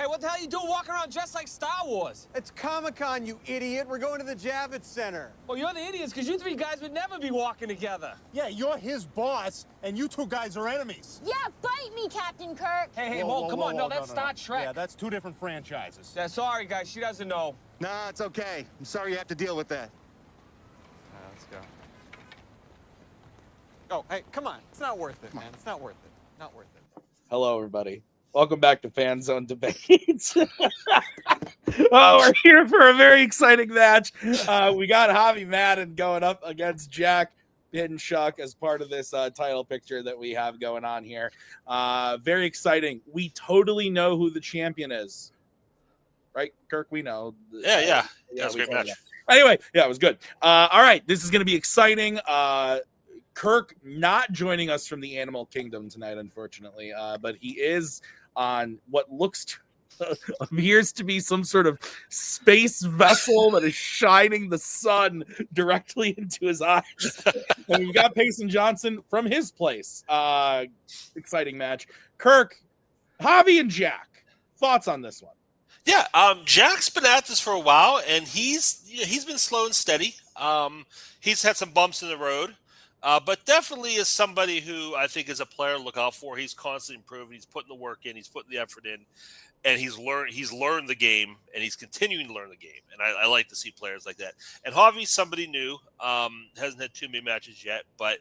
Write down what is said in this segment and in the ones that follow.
Hey, what the hell are you doing walking around dressed like Star Wars? It's Comic-Con, you idiot. We're going to the Javits Center. Well, you're the idiots, because you three guys would never be walking together. Yeah, you're his boss, and you two guys are enemies. Yeah, bite me, Captain Kirk. Hey, come on. No, that's Star Trek. Yeah, that's two different franchises. Yeah, sorry, guys. She doesn't know. Nah, it's okay. I'm sorry you have to deal with that. Let's go. Oh, hey, come on. It's not worth it, man. It's not worth it. Not worth it. Hello, everybody. Welcome back to Fanzone Debates. Oh, we're here for a very exciting match. We got Javi Madan going up against Jack Pinchuk as part of this title picture that we have going on here. Very exciting. We totally know who the champion is. Right, Kirk? We know. Yeah. That was a great match. Anyway, yeah, it was good. All right, this is going to be exciting. Kirk not joining us from the Animal Kingdom tonight, unfortunately, but he is on what appears to be some sort of space vessel that is shining the sun directly into his eyes. And we've got Payson Johnson from his place. Exciting match. Kirk, Javi, and Jack, thoughts on this one? Yeah, Jack's been at this for a while, and he's been slow and steady. He's had some bumps in the road. But definitely is somebody who I think is a player to look out for. He's constantly improving. He's putting the work in. He's putting the effort in, and he's learned the game, and he's continuing to learn the game. And I like to see players like that. And Javi's somebody new. Hasn't had too many matches yet, but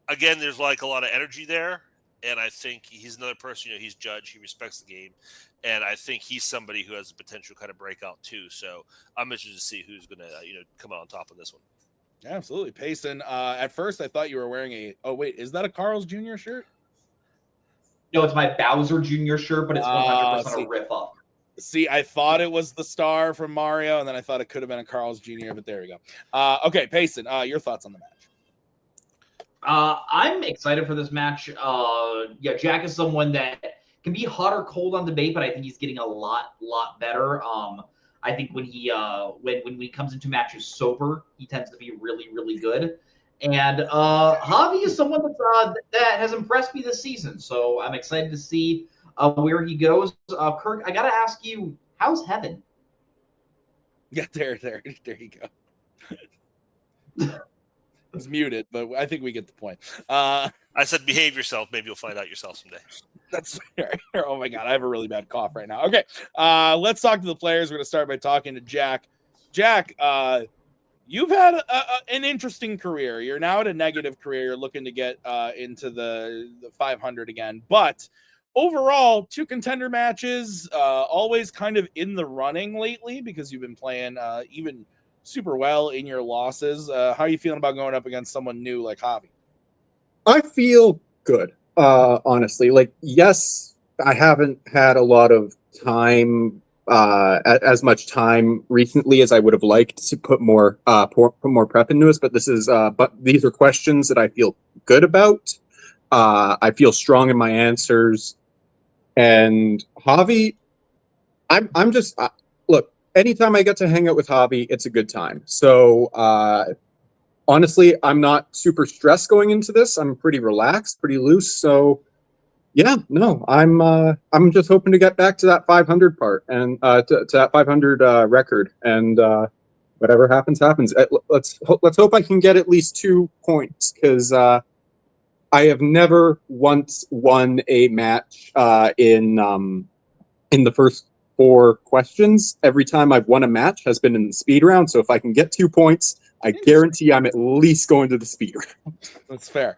again, there's like a lot of energy there, and I think he's another person. He's judged. He respects the game, and I think he's somebody who has the potential kind of breakout too. So I'm interested to see who's going to come out on top of this one. Absolutely. Payson, at first I thought you were wearing is that a Carl's Jr. shirt? No, it's my Bowser Jr. shirt, but it's 100% a rip-off. See, I thought it was the star from Mario, and then I thought it could have been a Carl's Jr., but there we go. Okay, Payson, your thoughts on the match? I'm excited for this match. Jack is someone that can be hot or cold on debate, but I think he's getting a lot better. I think when he comes into matches sober, he tends to be really, really good. And Javi is someone that has impressed me this season. So I'm excited to see where he goes. Kirk, I got to ask you, how's heaven? Yeah, there you go. It's muted, but I think we get the point. I said behave yourself. Maybe you'll find out yourself someday. That's fair. Oh my God, I have a really bad cough right now. Okay, let's talk to the players. We're going to start by talking to Jack. Jack, you've had an interesting career. You're now at a negative career. You're looking to get into the 500 again. But overall, 2 contender matches, always kind of in the running lately because you've been playing even super well in your losses. How are you feeling about going up against someone new like Javi? I feel good. Honestly, yes, I haven't had a lot of time, as much time recently as I would have liked to put more prep into this. But these are questions that I feel good about. I feel strong in my answers, and Javi, I'm just look. Anytime I get to hang out with Javi, it's a good time. So, honestly, I'm not super stressed going into this. I'm pretty relaxed, pretty loose. So, yeah, no, I'm just hoping to get back to that 500 part and to that 500 record, and whatever happens. Let's hope I can get at least 2 points because I have never once won a match in the first 4 questions. Every time I've won a match has been in the speed round. So if I can get 2 points, I guarantee I'm at least going to the speed round. That's fair.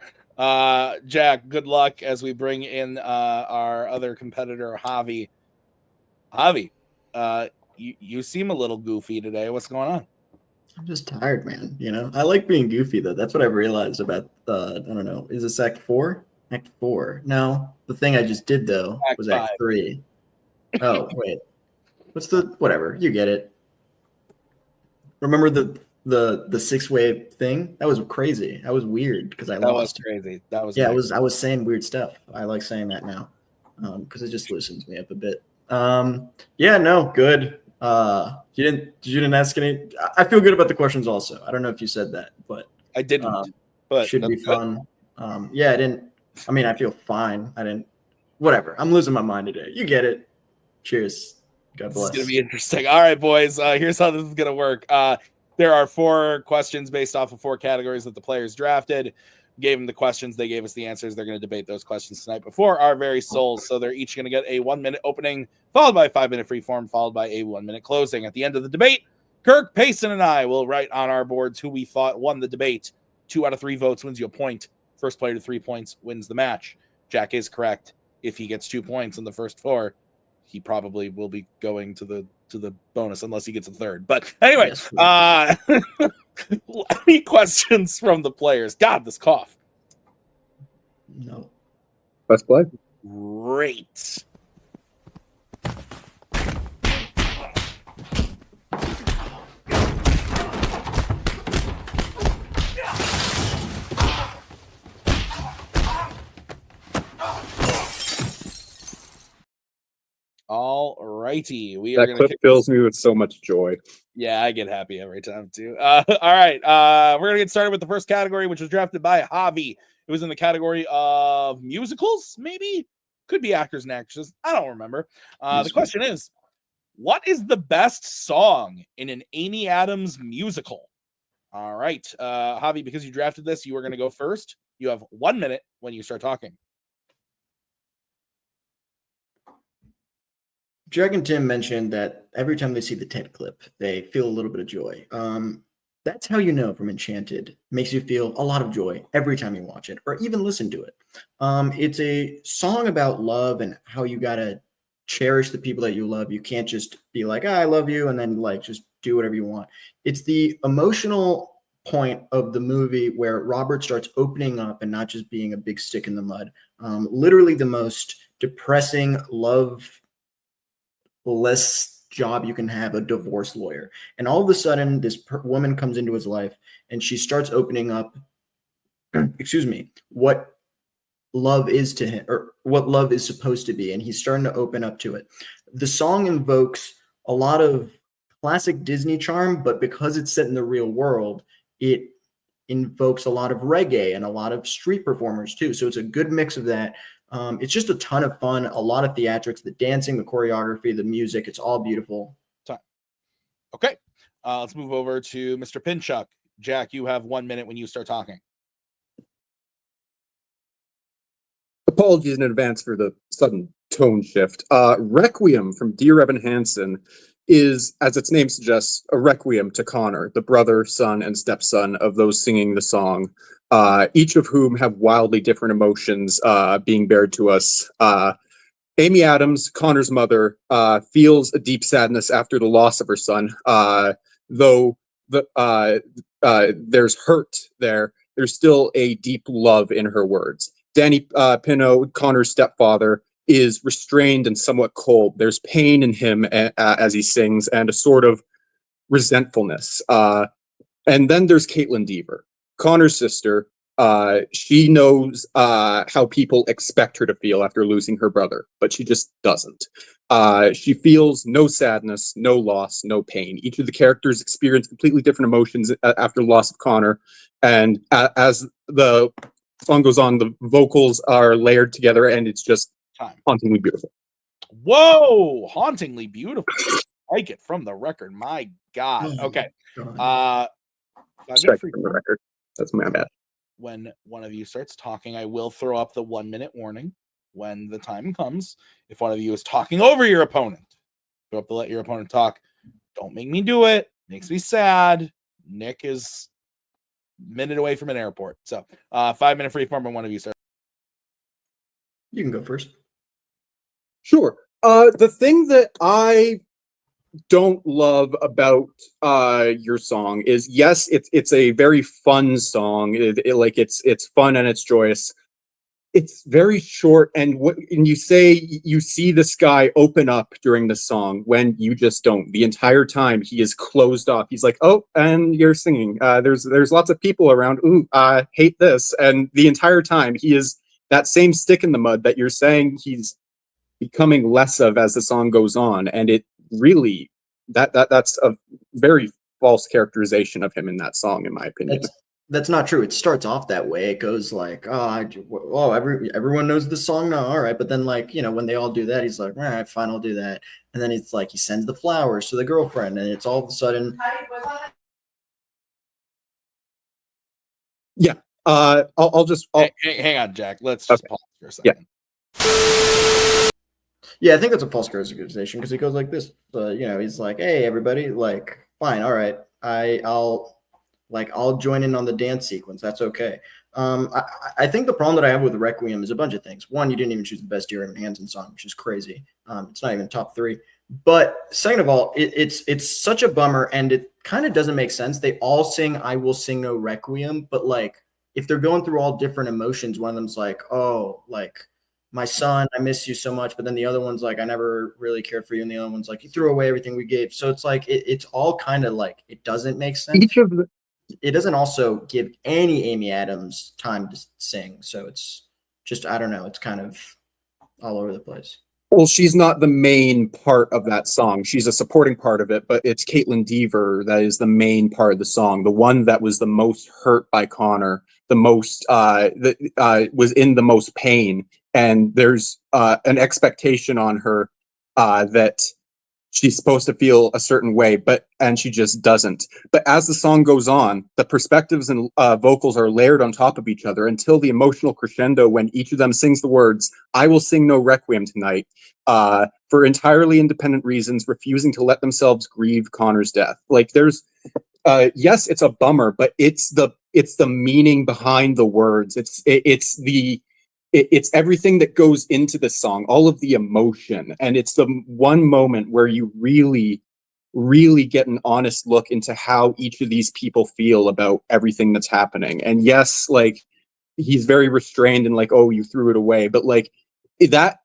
Jack, good luck as we bring in our other competitor, Javi. Javi, you seem a little goofy today. What's going on? I'm just tired, man. I like being goofy, though. That's what I've realized about, I don't know, is this Act 4? Act 4. No, the thing I just did, though, was Act 3. Oh, wait. Whatever, you get it. Remember the 6-way thing? That was crazy. That was weird because I lost. That was crazy. That was I was saying weird stuff. I like saying that now because it just loosens me up a bit. Good. You didn't ask any. I feel good about the questions also. I don't know if you said that, but I didn't. But should be fun. I didn't. I mean, I feel fine. I didn't. Whatever. I'm losing my mind today. You get it. Cheers. God This is bless. going to be interesting. All right, boys. Here's how this is going to work. There are 4 questions based off of 4 categories that the players drafted. Gave them the questions. They gave us the answers. They're going to debate those questions tonight before our very souls. So they're each going to get a 1-minute opening, followed by a 5-minute freeform, followed by a 1-minute closing. At the end of the debate, Kirk, Payson, and I will write on our boards who we thought won the debate. 2 out of 3 votes wins you a point. First player to 3 points wins the match. Jack is correct. If he gets 2 points in the first 4, he probably will be going to the bonus unless he gets a third. But anyway, yes, any questions from the players? God, this cough. No. Let's play. Great. All righty. That clip fills me with so much joy. Yeah, I get happy every time too. All right. We're going to get started with the first category, which was drafted by Javi. It was in the category of musicals, maybe? Could be actors and actresses. I don't remember. The question is, what is the best song in an Amy Adams musical? All right. Javi, because you drafted this, you are going to go first. You have 1 minute when you start talking. Jack and Tim mentioned that every time they see the Ted clip, they feel a little bit of joy. That's how you know from Enchanted. Makes you feel a lot of joy every time you watch it or even listen to it. It's a song about love and how you gotta cherish the people that you love. You can't just be like, I love you, and then like just do whatever you want. It's the emotional point of the movie where Robert starts opening up and not just being a big stick in the mud. Literally the most depressing less job you can have, a divorce lawyer. And all of a sudden, this woman comes into his life and she starts opening up, what love is to him, or what love is supposed to be. And he's starting to open up to it. The song invokes a lot of classic Disney charm, but because it's set in the real world, it invokes a lot of reggae and a lot of street performers too. So it's a good mix of that. It's just a ton of fun, a lot of theatrics, the dancing, the choreography, the music. It's all beautiful. Okay. Let's move over to Mr. Pinchuk. Jack, you have 1 minute when you start talking. Apologies in advance for the sudden tone shift. Requiem from Dear Evan Hansen is, as its name suggests, a requiem to Connor, the brother, son, and stepson of those singing the song. Each of whom have wildly different emotions being bared to us. Amy Adams, Connor's mother, feels a deep sadness after the loss of her son. Though there's hurt there, there's still a deep love in her words. Danny Pino, Connor's stepfather, is restrained and somewhat cold. There's pain in him as he sings and a sort of resentfulness. And then there's Caitlin Deaver, Connor's sister. She knows how people expect her to feel after losing her brother, but she just doesn't. She feels no sadness, no loss, no pain. Each of the characters experience completely different emotions after the loss of Connor. And as the song goes on, the vocals are layered together, and it's just hauntingly beautiful. Whoa! Hauntingly beautiful. I like it from the record. My God. Okay. Strike from the record. That's my bad. When one of you starts talking, I will throw up the 1 minute warning when the time comes. If one of you is talking over your opponent, go up to let your opponent talk. Don't make me do it. Makes me sad. Nick is a minute away from an airport. So 5 minute free form when one of you starts. You can go first. Sure. The thing that I don't love about your song is, yes, it's a very fun song. It's fun and it's joyous. It's very short, and you say you see this guy open up during the song when you just don't. The entire time he is closed off. He's like, "Oh, and you're singing. There's lots of people around. Ooh, I hate this." And the entire time he is that same stick in the mud that you're saying he's becoming less of as the song goes on, and it really that's a very false characterization of him in that song, in my opinion. That's not true. It starts off that way. It goes like, everyone knows this song now. All right. But then, like, when they all do that, he's like, all right, fine, I'll do that. And then it's like he sends the flowers to the girlfriend, and it's all of a sudden. Yeah. I'll just. Hang on, Jack. Let's just pause for a second. Yeah, I think that's a false characterization because he goes like this. He's like, hey, everybody, like, fine, all right, I'll join in on the dance sequence. That's okay. I think the problem that I have with Requiem is a bunch of things. One, you didn't even choose the best Dear Evan Hansen song, which is crazy. It's not even top 3. But second of all, it's such a bummer, and it kind of doesn't make sense. They all sing "I Will Sing No Requiem," but like if they're going through all different emotions, one of them's like, oh, like, my son, I miss you so much. But then the other one's like, I never really cared for you. And the other one's like, you threw away everything we gave. So it's like, it's all kind of like, it doesn't make sense. It doesn't also give any Amy Adams time to sing. So it's just, I don't know. It's kind of all over the place. Well, she's not the main part of that song. She's a supporting part of it, but it's Caitlin Dever that is the main part of the song. The one that was the most hurt by Connor, the most, was in the most pain. And there's an expectation on her that she's supposed to feel a certain way, and she just doesn't. But as the song goes on, the perspectives and vocals are layered on top of each other until the emotional crescendo when each of them sings the words, I will sing no requiem tonight, for entirely independent reasons, refusing to let themselves grieve Connor's death. Like there's, yes, it's a bummer, but it's the meaning behind the words. It's everything that goes into the song, all of the emotion. And it's the one moment where you really, really get an honest look into how each of these people feel about everything that's happening. And yes, like he's very restrained and like, oh, you threw it away. But like that,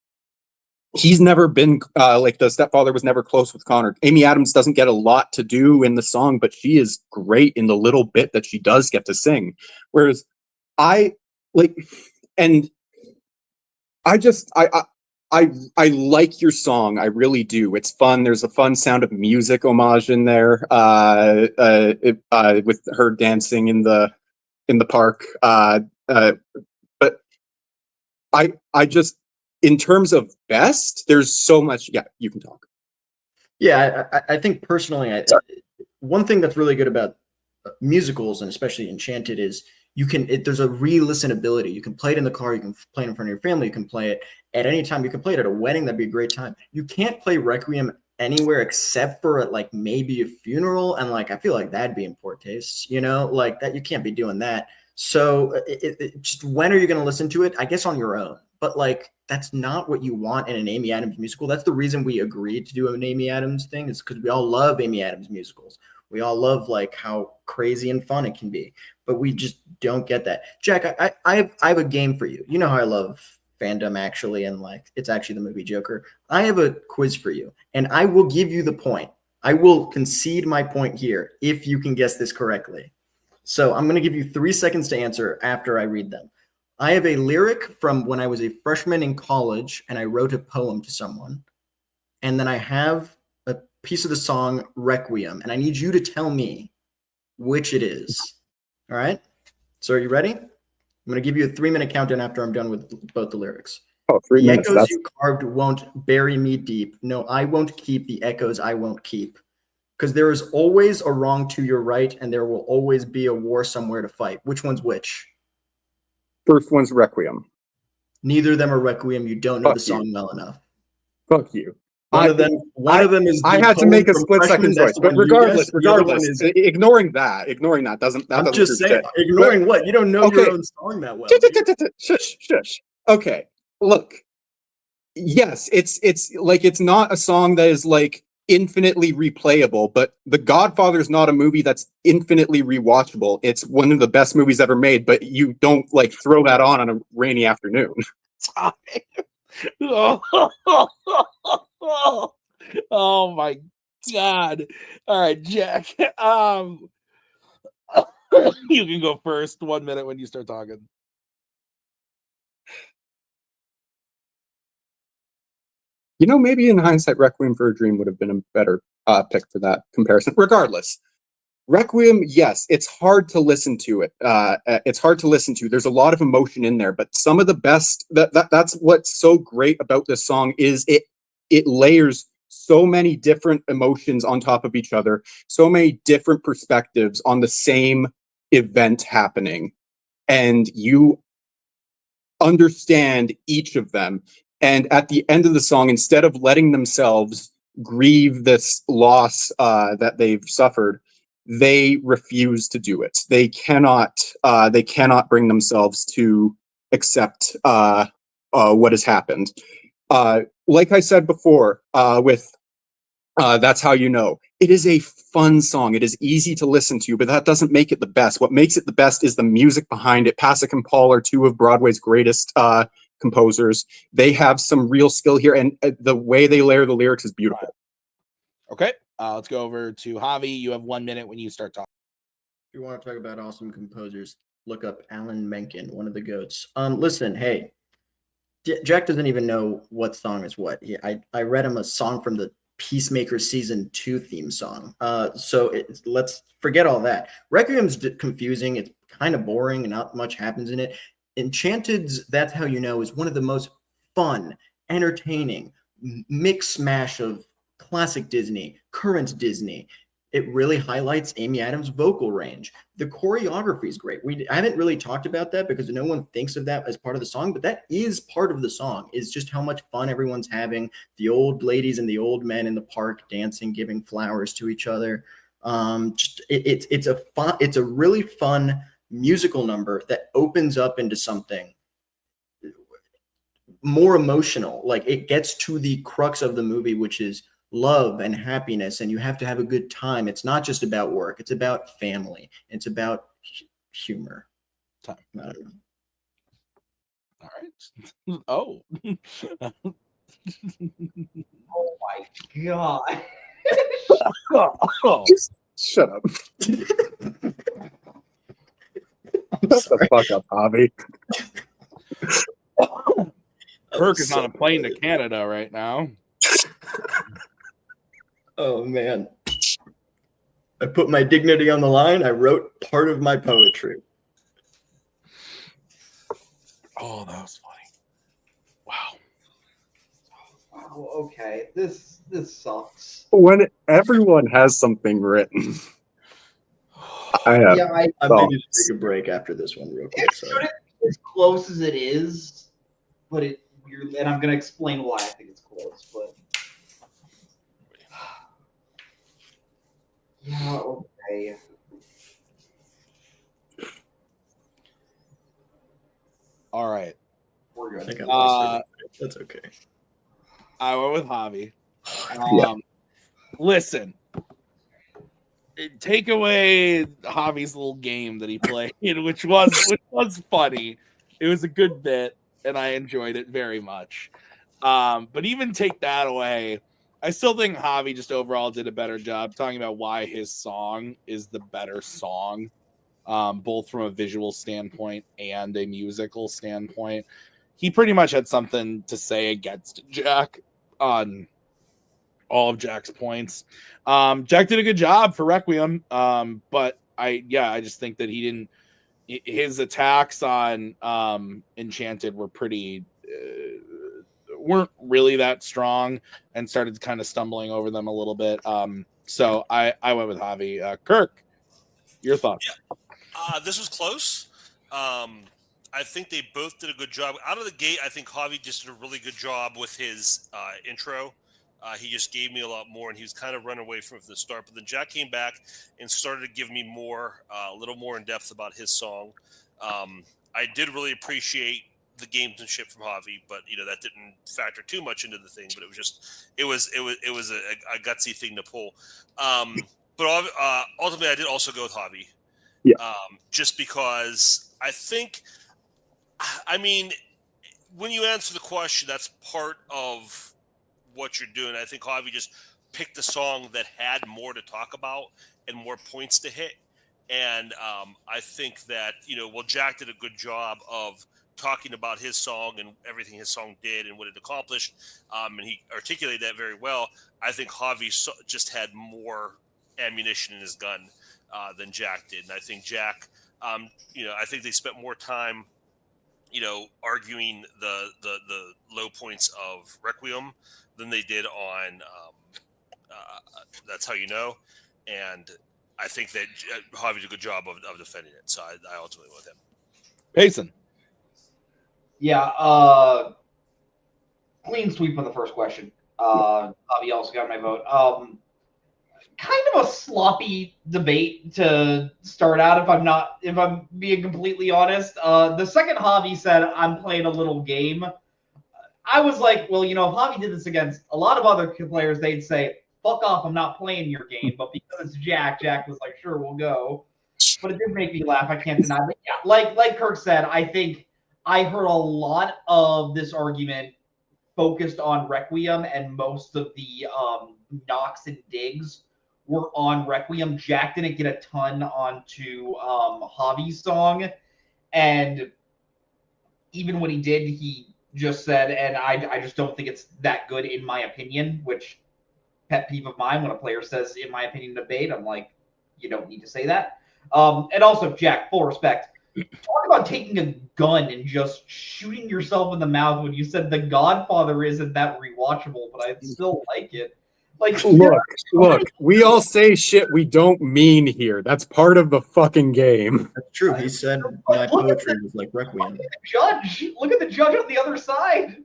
he's never been, like the stepfather was never close with Connor. Amy Adams doesn't get a lot to do in the song, but she is great in the little bit that she does get to sing. Whereas I like your song. I really do. It's fun. There's a fun Sound of Music homage in there, with her dancing in the park. But I just, in terms of best, there's so much. Yeah, you can talk. Yeah, I think personally, one thing that's really good about musicals, and especially Enchanted, is there's a re-listenability. You can play it in the car, you can play it in front of your family, you can play it at any time, you can play it at a wedding, that'd be a great time. You can't play Requiem anywhere except for at like maybe a funeral, and like I feel like that'd be in poor taste, like that, you can't be doing that. So just when are you going to listen to it? I guess on your own. But like that's not what you want in an Amy Adams musical. That's the reason we agreed to do an Amy Adams thing, is because we all love Amy Adams musicals. We all love like how crazy and fun it can be, but we just don't get that. Jack, I have a game for you. You know how I love Fandom, actually, and like it's actually the movie Joker. I have a quiz for you, and I will give you the point. I will concede my point here if you can guess this correctly. So I'm going to give you 3 seconds to answer after I read them. I have a lyric from when I was a freshman in college, and I wrote a poem to someone, and then I have a piece of the song Requiem, and I need you to tell me which it is. All right? So are you ready? I'm going to give you a 3-minute countdown after I'm done with both the lyrics. Oh, 3 minutes. Echoes you carved won't bury me deep. No, I won't keep the echoes I won't keep. Because there is always a wrong to your right, and there will always be a war somewhere to fight. Which one's which? First one's Requiem. Neither of them are Requiem. You don't know the song well enough. Fuck you. One of them is. I had to make a split-second choice, but regardless, ignoring that doesn't. I'm just saying, ignoring what? You don't know your own song that well. Shush. Okay, look. Yes, it's like it's not a song that is like infinitely replayable, but The Godfather's not a movie that's infinitely rewatchable. It's one of the best movies ever made, but you don't like throw that on a rainy afternoon. Oh my God. All right, Jack. You can go first. 1 minute when you start talking. Maybe in hindsight, Requiem for a Dream would have been a better pick for that comparison. Regardless, Requiem, yes, it's hard to listen to it. It's hard to listen to. There's a lot of emotion in there, but some of the best that's what's so great about this song is it layers so many different emotions on top of each other, so many different perspectives on the same event happening, and you understand each of them. And at the end of the song, instead of letting themselves grieve this loss that they've suffered, they refuse to do it. They cannot. They cannot bring themselves to accept what has happened. Like I said before, with That's How You Know. It is a fun song. It is easy to listen to, but that doesn't make it the best. What makes it the best is the music behind it. Pasek and Paul are two of Broadway's greatest composers. They have some real skill here, and the way they layer the lyrics is beautiful. Okay, let's go over to Javi. You have 1 minute when you start talking. If you want to talk about awesome composers, look up Alan Menken, one of the goats. Listen, hey, Jack doesn't even know what song is what. I read him a song from the Peacemaker season 2 theme song. So let's forget all that. Requiem's confusing. It's kind of boring and not much happens in it. Enchanted's That's How You Know is one of the most fun, entertaining mix mash of classic Disney, current Disney. It really highlights Amy Adams' vocal range. The choreography is great. I haven't really talked about that because no one thinks of that as part of the song, but that is part of the song, is just how much fun everyone's having. The old ladies and the old men in the park dancing, giving flowers to each other. It's a really fun musical number that opens up into something more emotional. Like, it gets to the crux of the movie, which is love and happiness, and you have to have a good time. It's not just about work. It's about family. It's about humor. Time. I don't All right. Oh. Oh my god. Just shut up. Shut the fuck up, Javi. Kirk is on a plane to Canada right now. Oh man. I put my dignity on the line. I wrote part of my poetry. Oh, that was funny. Wow. Oh, okay. This sucks. When everyone has something written, I have. Yeah, I may just take a break after this one real quick. It shouldn't be as close as it is, but and I'm gonna explain why I think it's close, but yeah, okay. All right. We're I think good. that's okay. I went with Javi. Yeah. Listen, take away Javi's little game that he played, which was funny. It was a good bit, and I enjoyed it very much. But even take that away, I still think Javi just overall did a better job talking about why his song is the better song, both from a visual standpoint and a musical standpoint. He pretty much had something to say against Jack on all of Jack's points. Jack did a good job for Requiem, but I just think that he didn't. His attacks on Enchanted were pretty weren't really that strong, and started kind of stumbling over them a little bit. So I went with Javi. Kirk, your thoughts? Yeah. This was close. I think they both did a good job. Out of the gate, I think Javi just did a really good job with his intro. He just gave me a lot more, and he was kind of running away from it from the start. But then Jack came back and started to give me more, a little more in depth about his song. I did really appreciate the gamesmanship from Javi, but that didn't factor too much into the thing. But it was a gutsy thing to pull. But ultimately, I did also go with Javi. Yeah. Just because I think, when you answer the question, that's part of what you're doing. I think Javi just picked a song that had more to talk about and more points to hit. And I think that, Jack did a good job of talking about his song and everything his song did and what it accomplished. And he articulated that very well. I think Javi just had more ammunition in his gun. than Jack did. And I think Jack, I think they spent more time, arguing the low points of Requiem than they did on That's How You Know. And I think that Javi did a good job of defending it. So I ultimately went with him. Payson. Yeah, clean sweep on the first question. Javi also got my vote. Kind of a sloppy debate to start out, if I'm being completely honest. The second Javi said I'm playing a little game, I was like, well, if Javi did this against a lot of other players, they'd say, fuck off, I'm not playing your game. But because it's Jack was like, sure, we'll go. But it did make me laugh. I can't deny. But yeah, like Kirk said, I think I heard a lot of this argument focused on Requiem, and most of the knocks and digs were on Requiem. Jack didn't get a ton onto Javi's song, and even when he did, he just said, and I just don't think it's that good in my opinion, which pet peeve of mine when a player says, in my opinion, debate, I'm like, you don't need to say that. And also, Jack, full respect, talk about taking a gun and just shooting yourself in the mouth when you said The Godfather isn't that rewatchable, but I still like it. Like, look, we all say shit we don't mean here. That's part of the fucking game. That's true. He said my poetry was like Requiem. Look at the judge on the other side.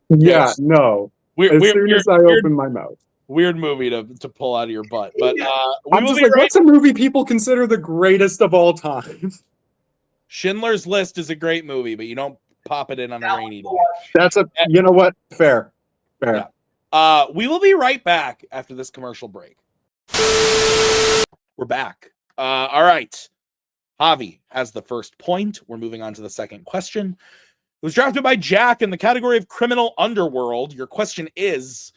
Yeah, no. As soon as I open my mouth. Weird movie to pull out of your butt. But I'm just like, what's a movie people consider the greatest of all time? Schindler's List is a great movie, but you don't pop it in on a rainy day. That's you know what? Fair. Yeah. We will be right back after this commercial break. We're back. All right. Javi has the first point. We're moving on to the second question. It was drafted by Jack in the category of criminal underworld. Your question is,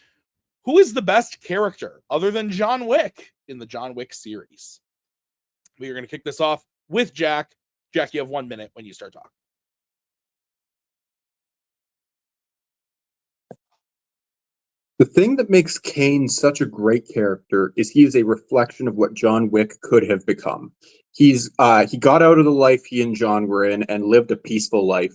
who is the best character other than John Wick in the John Wick series? We are going to kick this off with Jack. Jack, you have 1 minute when you start talking. The thing that makes Kane such a great character is he is a reflection of what John Wick could have become. He got out of the life he and John were in and lived a peaceful life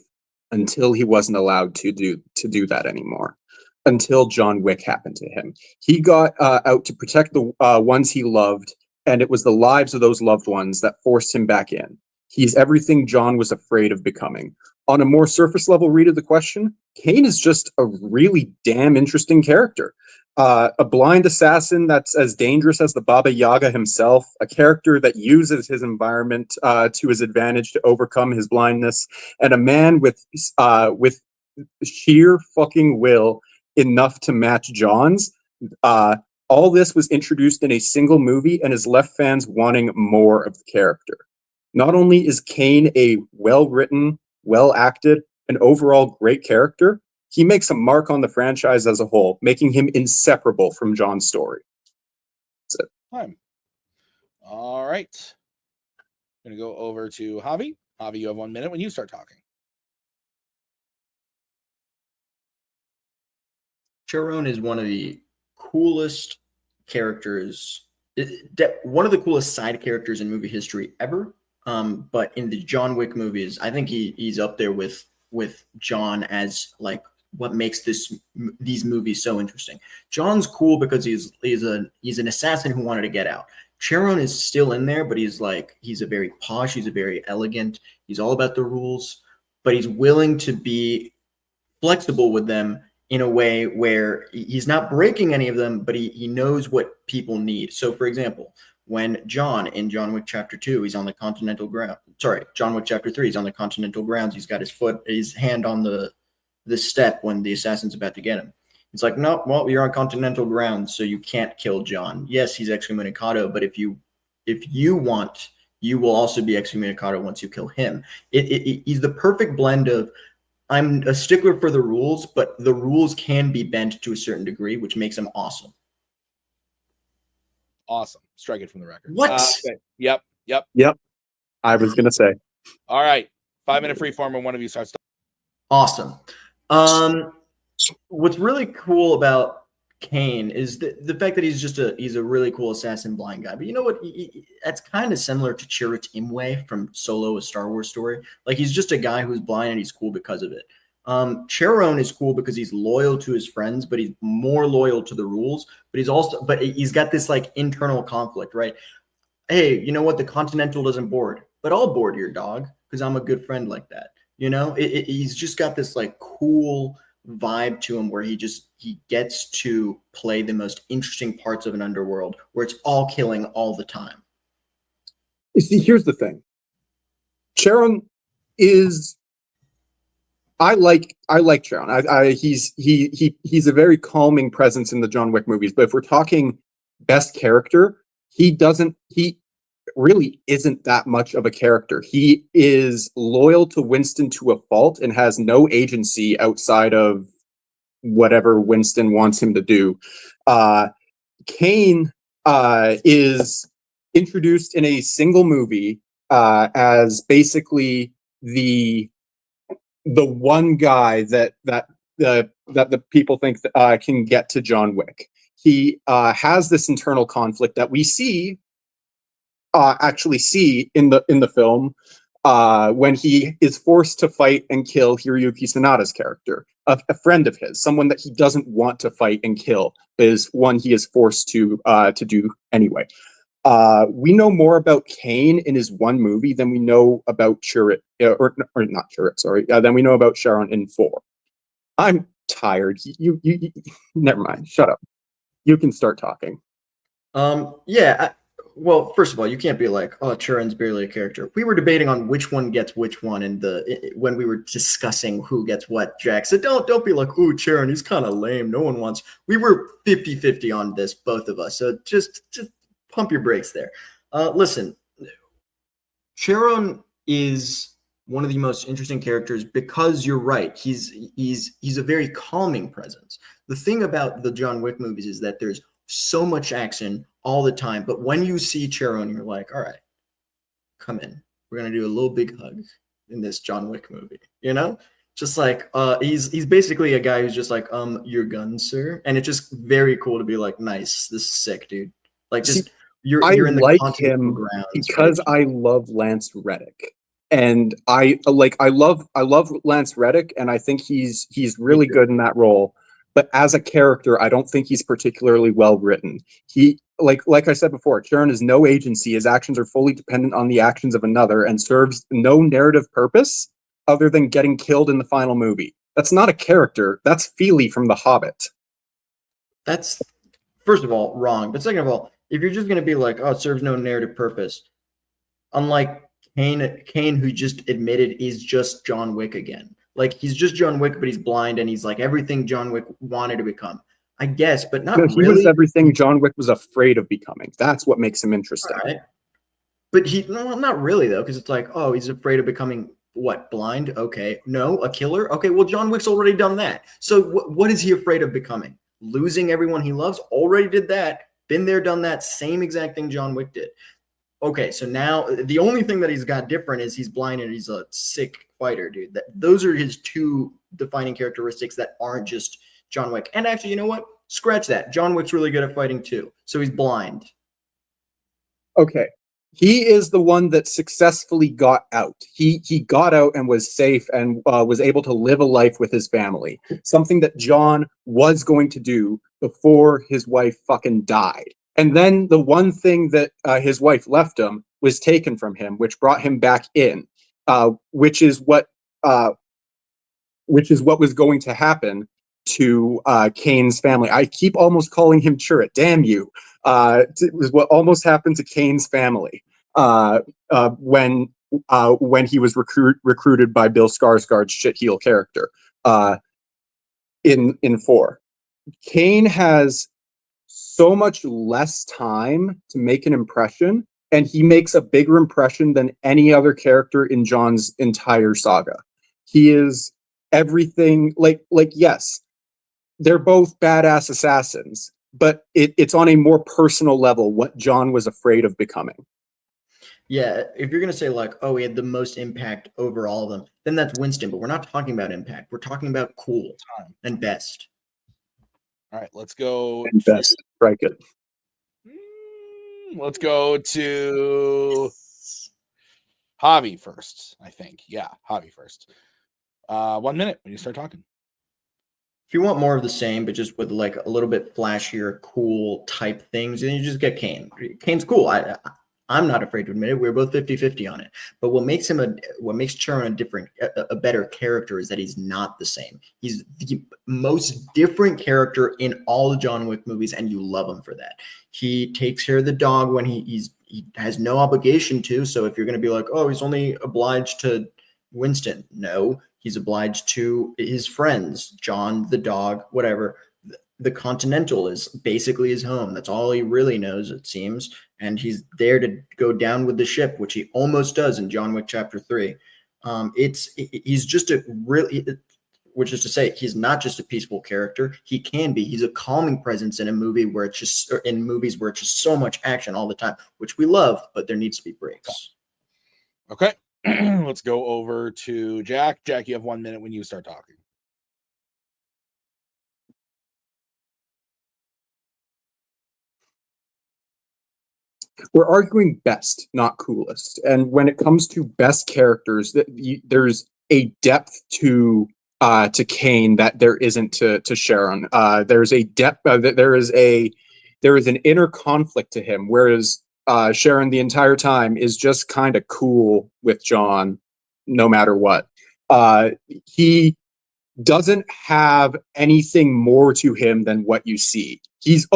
until he wasn't allowed to do that anymore. Until John Wick happened to him. He got out to protect the ones he loved, and it was the lives of those loved ones that forced him back in. He's everything John was afraid of becoming. On a more surface level read of the question, Kane is just a really damn interesting character. A blind assassin that's as dangerous as the Baba Yaga himself, a character that uses his environment to his advantage to overcome his blindness, and a man with sheer fucking will enough to match John's. All this was introduced in a single movie and has left fans wanting more of the character. Not only is Kane a well-written, well-acted, and overall great character, he makes a mark on the franchise as a whole, making him inseparable from John's story. That's it. Time. All right. I'm going to go over to Javi. Javi, you have 1 minute when you start talking. Chiron is one of the coolest characters, one of the coolest side characters in movie history ever. But in the John Wick movies, I think he's up there with John as like what makes these movies so interesting. John's cool because he's an assassin who wanted to get out. Chiron is still in there, but he's a very posh, he's a very elegant, he's all about the rules, but he's willing to be flexible with them in a way where he's not breaking any of them, but he knows what people need. So, for example, when John in John Wick Chapter 2, he's on the continental ground. Sorry, John Wick Chapter 3, he's on the continental grounds. He's got his hand on the step when the assassin's about to get him. It's like, no, well, you're on continental ground, so you can't kill John. Yes, he's excommunicado, but if you want, you will also be excommunicado once you kill him. He's the perfect blend of, I'm a stickler for the rules, but the rules can be bent to a certain degree, which makes him awesome. Awesome. Strike it from the record. What? Okay. Yep. I was going to say. All right. 5 minute freeform when one of you starts talking. Awesome. What's really cool about Kane is the fact that he's a really cool assassin blind guy. But you know what? That's kind of similar to Chirrut Imwe from Solo: A Star Wars Story. Like he's just a guy who's blind and he's cool because of it. Charon is cool because he's loyal to his friends, but he's more loyal to the rules. But he's got this like internal conflict, right? Hey, you know what? The Continental doesn't board, but I'll board your dog because I'm a good friend like that. You know, he's just got this like cool vibe to him where he gets to play the most interesting parts of an underworld where it's all killing all the time. You see, here's the thing. Charon is I like Charon. He's a very calming presence in the John Wick movies, but if we're talking best character, he really isn't that much of a character. He is loyal to Winston to a fault and has no agency outside of whatever Winston wants him to do. Kane is introduced in a single movie as basically the one guy that the people think can get to John Wick. He has this internal conflict that we actually see in the film when he is forced to fight and kill Hiroyuki Sanada's character, a friend of his, someone that he doesn't want to fight and kill, is one he is forced to do anyway. We know more about Kane in his one movie than we know about Chirrut, or not Chirrut, sorry, than we know about Charon in 4. I'm tired. You never mind. Shut up. You can start talking. Well, first of all, you can't be like, oh, Charon's barely a character. We were debating on which one gets which one when we were discussing who gets what, Jack. So don't be like, oh, Charon, he's kind of lame. No one wants. We were 50-50 on this, both of us. So just pump your brakes there. Listen, Charon is one of the most interesting characters because you're right. He's a very calming presence. The thing about the John Wick movies is that there's so much action all the time, but when you see Charon, you're like, all right, come in. We're gonna do a little big hug in this John Wick movie. You know, just like he's basically a guy who's just like, your gun, sir, and it's just very cool to be like, nice, this is sick, dude. Like, just you're in the like continental him grounds because I love Lance Reddick, and I love Lance Reddick, and I think he's really good in that role. But as a character, I don't think he's particularly well written. He like I said before, Charon has no agency. His actions are fully dependent on the actions of another and serves no narrative purpose other than getting killed in the final movie. That's not a character. That's Feely from The Hobbit. That's, first of all, wrong. But second of all, if you're just going to be like, oh, it serves no narrative purpose, unlike Kane, who just admitted is just John Wick again. Like, he's just John Wick, but he's blind, and he's like everything John Wick wanted to become. I guess, but not really. He was everything John Wick was afraid of becoming. That's what makes him interesting. Right. But not really, though, because it's like, oh, he's afraid of becoming what, blind? Okay. No, a killer? Okay, well, John Wick's already done that. So what is he afraid of becoming? Losing everyone he loves? Already did that. Been there, done that. Same exact thing John Wick did. Okay, so now the only thing that he's got different is he's blind and he's a sick fighter, dude. Those are his two defining characteristics that aren't just John Wick. And actually, you know what? Scratch that. John Wick's really good at fighting too. So he's blind. Okay. He is the one that successfully got out. He got out and was safe and was able to live a life with his family. Something that John was going to do before his wife fucking died. And then the one thing that his wife left him was taken from him, which brought him back in, which is what was going to happen to Kane's family. I keep almost calling him Chirrut. Damn you! It was what almost happened to Kane's family when he was recruited by Bill Skarsgård's shitheel character in 4. Kane has so much less time to make an impression, and he makes a bigger impression than any other character in John's entire saga. He is everything. Like yes, they're both badass assassins, but it's on a more personal level what John was afraid of becoming. Yeah, if you're going to say like, oh, he had the most impact over all of them, then that's Winston, but we're not talking about impact. We're talking about cool and best. All right, let's go. And best. Strike it. Let's go to Javi first, I think. Yeah, Javi first. 1 minute when you start talking. If you want more of the same, but just with like a little bit flashier, cool type things, then you just get Kane. Kane's cool. I'm not afraid to admit it. We're both 50-50 on it. But what makes Charon a better character is that he's not the same. He's the most different character in all the John Wick movies, and you love him for that. He takes care of the dog when he has no obligation to. So if you're going to be like, oh, he's only obliged to Winston, no. He's obliged to his friends, John, the dog, whatever. The Continental is basically his home. That's all he really knows, it seems. And he's there to go down with the ship, which he almost does in John Wick Chapter 3. He's just a really, which is to say, he's not just a peaceful character. He can be. He's a calming presence in movies where it's just so much action all the time, which we love, but there needs to be breaks. Okay. Let's go over to Jack. Jack, you have 1 minute when you start talking. We're arguing best, not coolest. And when it comes to best characters, there's a depth to Kane that there isn't to Sharon. There's a depth. There is an inner conflict to him, whereas Sharon the entire time is just kind of cool with John, no matter what. He doesn't have anything more to him than what you see. He's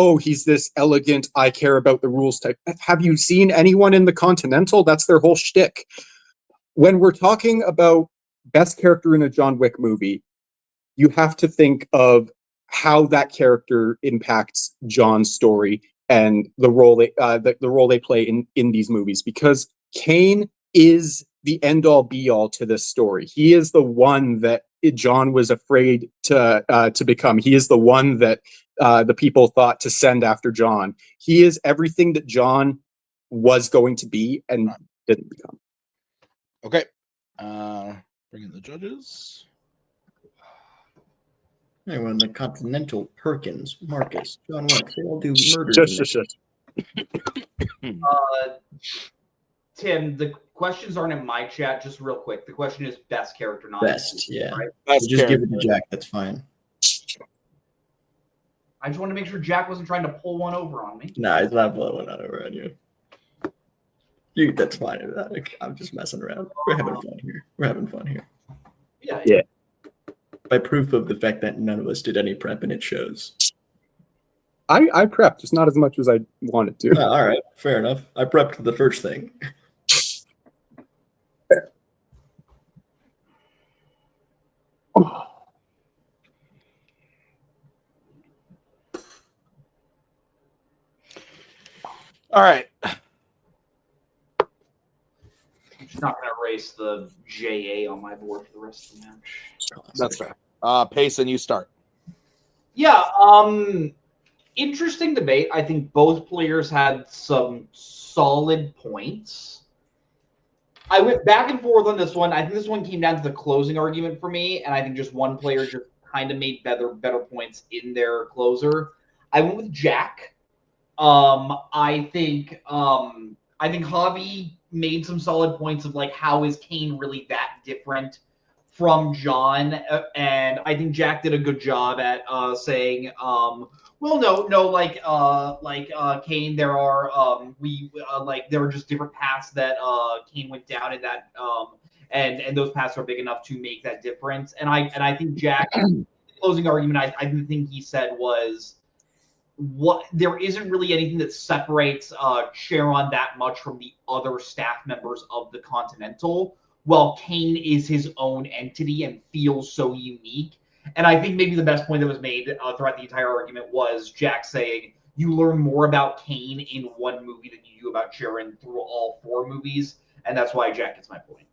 this elegant, I care about the rules type. Have you seen anyone in the Continental? That's their whole shtick. When we're talking about best character in a John Wick movie, you have to think of how that character impacts John's story and the role they play in these movies, because Kane is the end all be all to this story. He is the one that John was afraid to become. He is the one that the people thought to send after John. He is everything that John was going to be and didn't become. Okay. Bring in the judges. Anyone, the Continental, Perkins, Marcus, John Wick, they all do murder. Just. Tim, the questions aren't in my chat. Just real quick, the question is best character, not best. Yeah, right? Best just character. Give it to Jack. That's fine. I just want to make sure Jack wasn't trying to pull one over on me. Nah, he's not pulling one over on you. Dude, that's fine. I'm just messing around. We're having fun here. Yeah. By proof of the fact that none of us did any prep, and it shows. I prepped, just not as much as I wanted to. All right, fair enough. I prepped the first thing. All right. I'm just not going to erase the JA on my board for the rest of the match. That's fair. Payson, you start. Yeah, interesting debate. I think both players had some solid points. I went back and forth on this one. I think this one came down to the closing argument for me, and I think just one player just kind of made better points in their closer. I went with Jack. I think Javi made some solid points of like how is Kane really that different from John, and I think Jack did a good job at saying, Kane, there are there are just different paths that Kane went down in that, and those paths are big enough to make that difference. And I think Jack, closing argument, I didn't think he said was there isn't really anything that separates Sharon that much from the other staff members of the Continental, while Kane is his own entity and feels so unique. And I think maybe the best point that was made throughout the entire argument was Jack saying, you learn more about Kane in one movie than you do about Sharon through all four movies. And that's why Jack gets my point.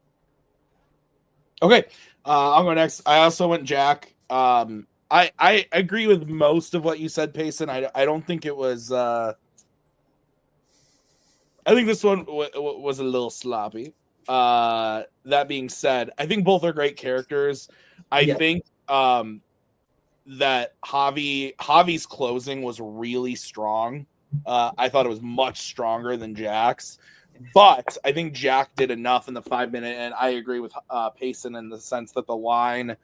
Okay. I'll go next. I also went Jack. I agree with most of what you said, Payson. I don't think it was... I think this one was a little sloppy. That being said, I think both are great characters. I think that Javi's closing was really strong. I thought it was much stronger than Jack's, but I think Jack did enough in the 5 minute, and I agree with Payson in the sense that the line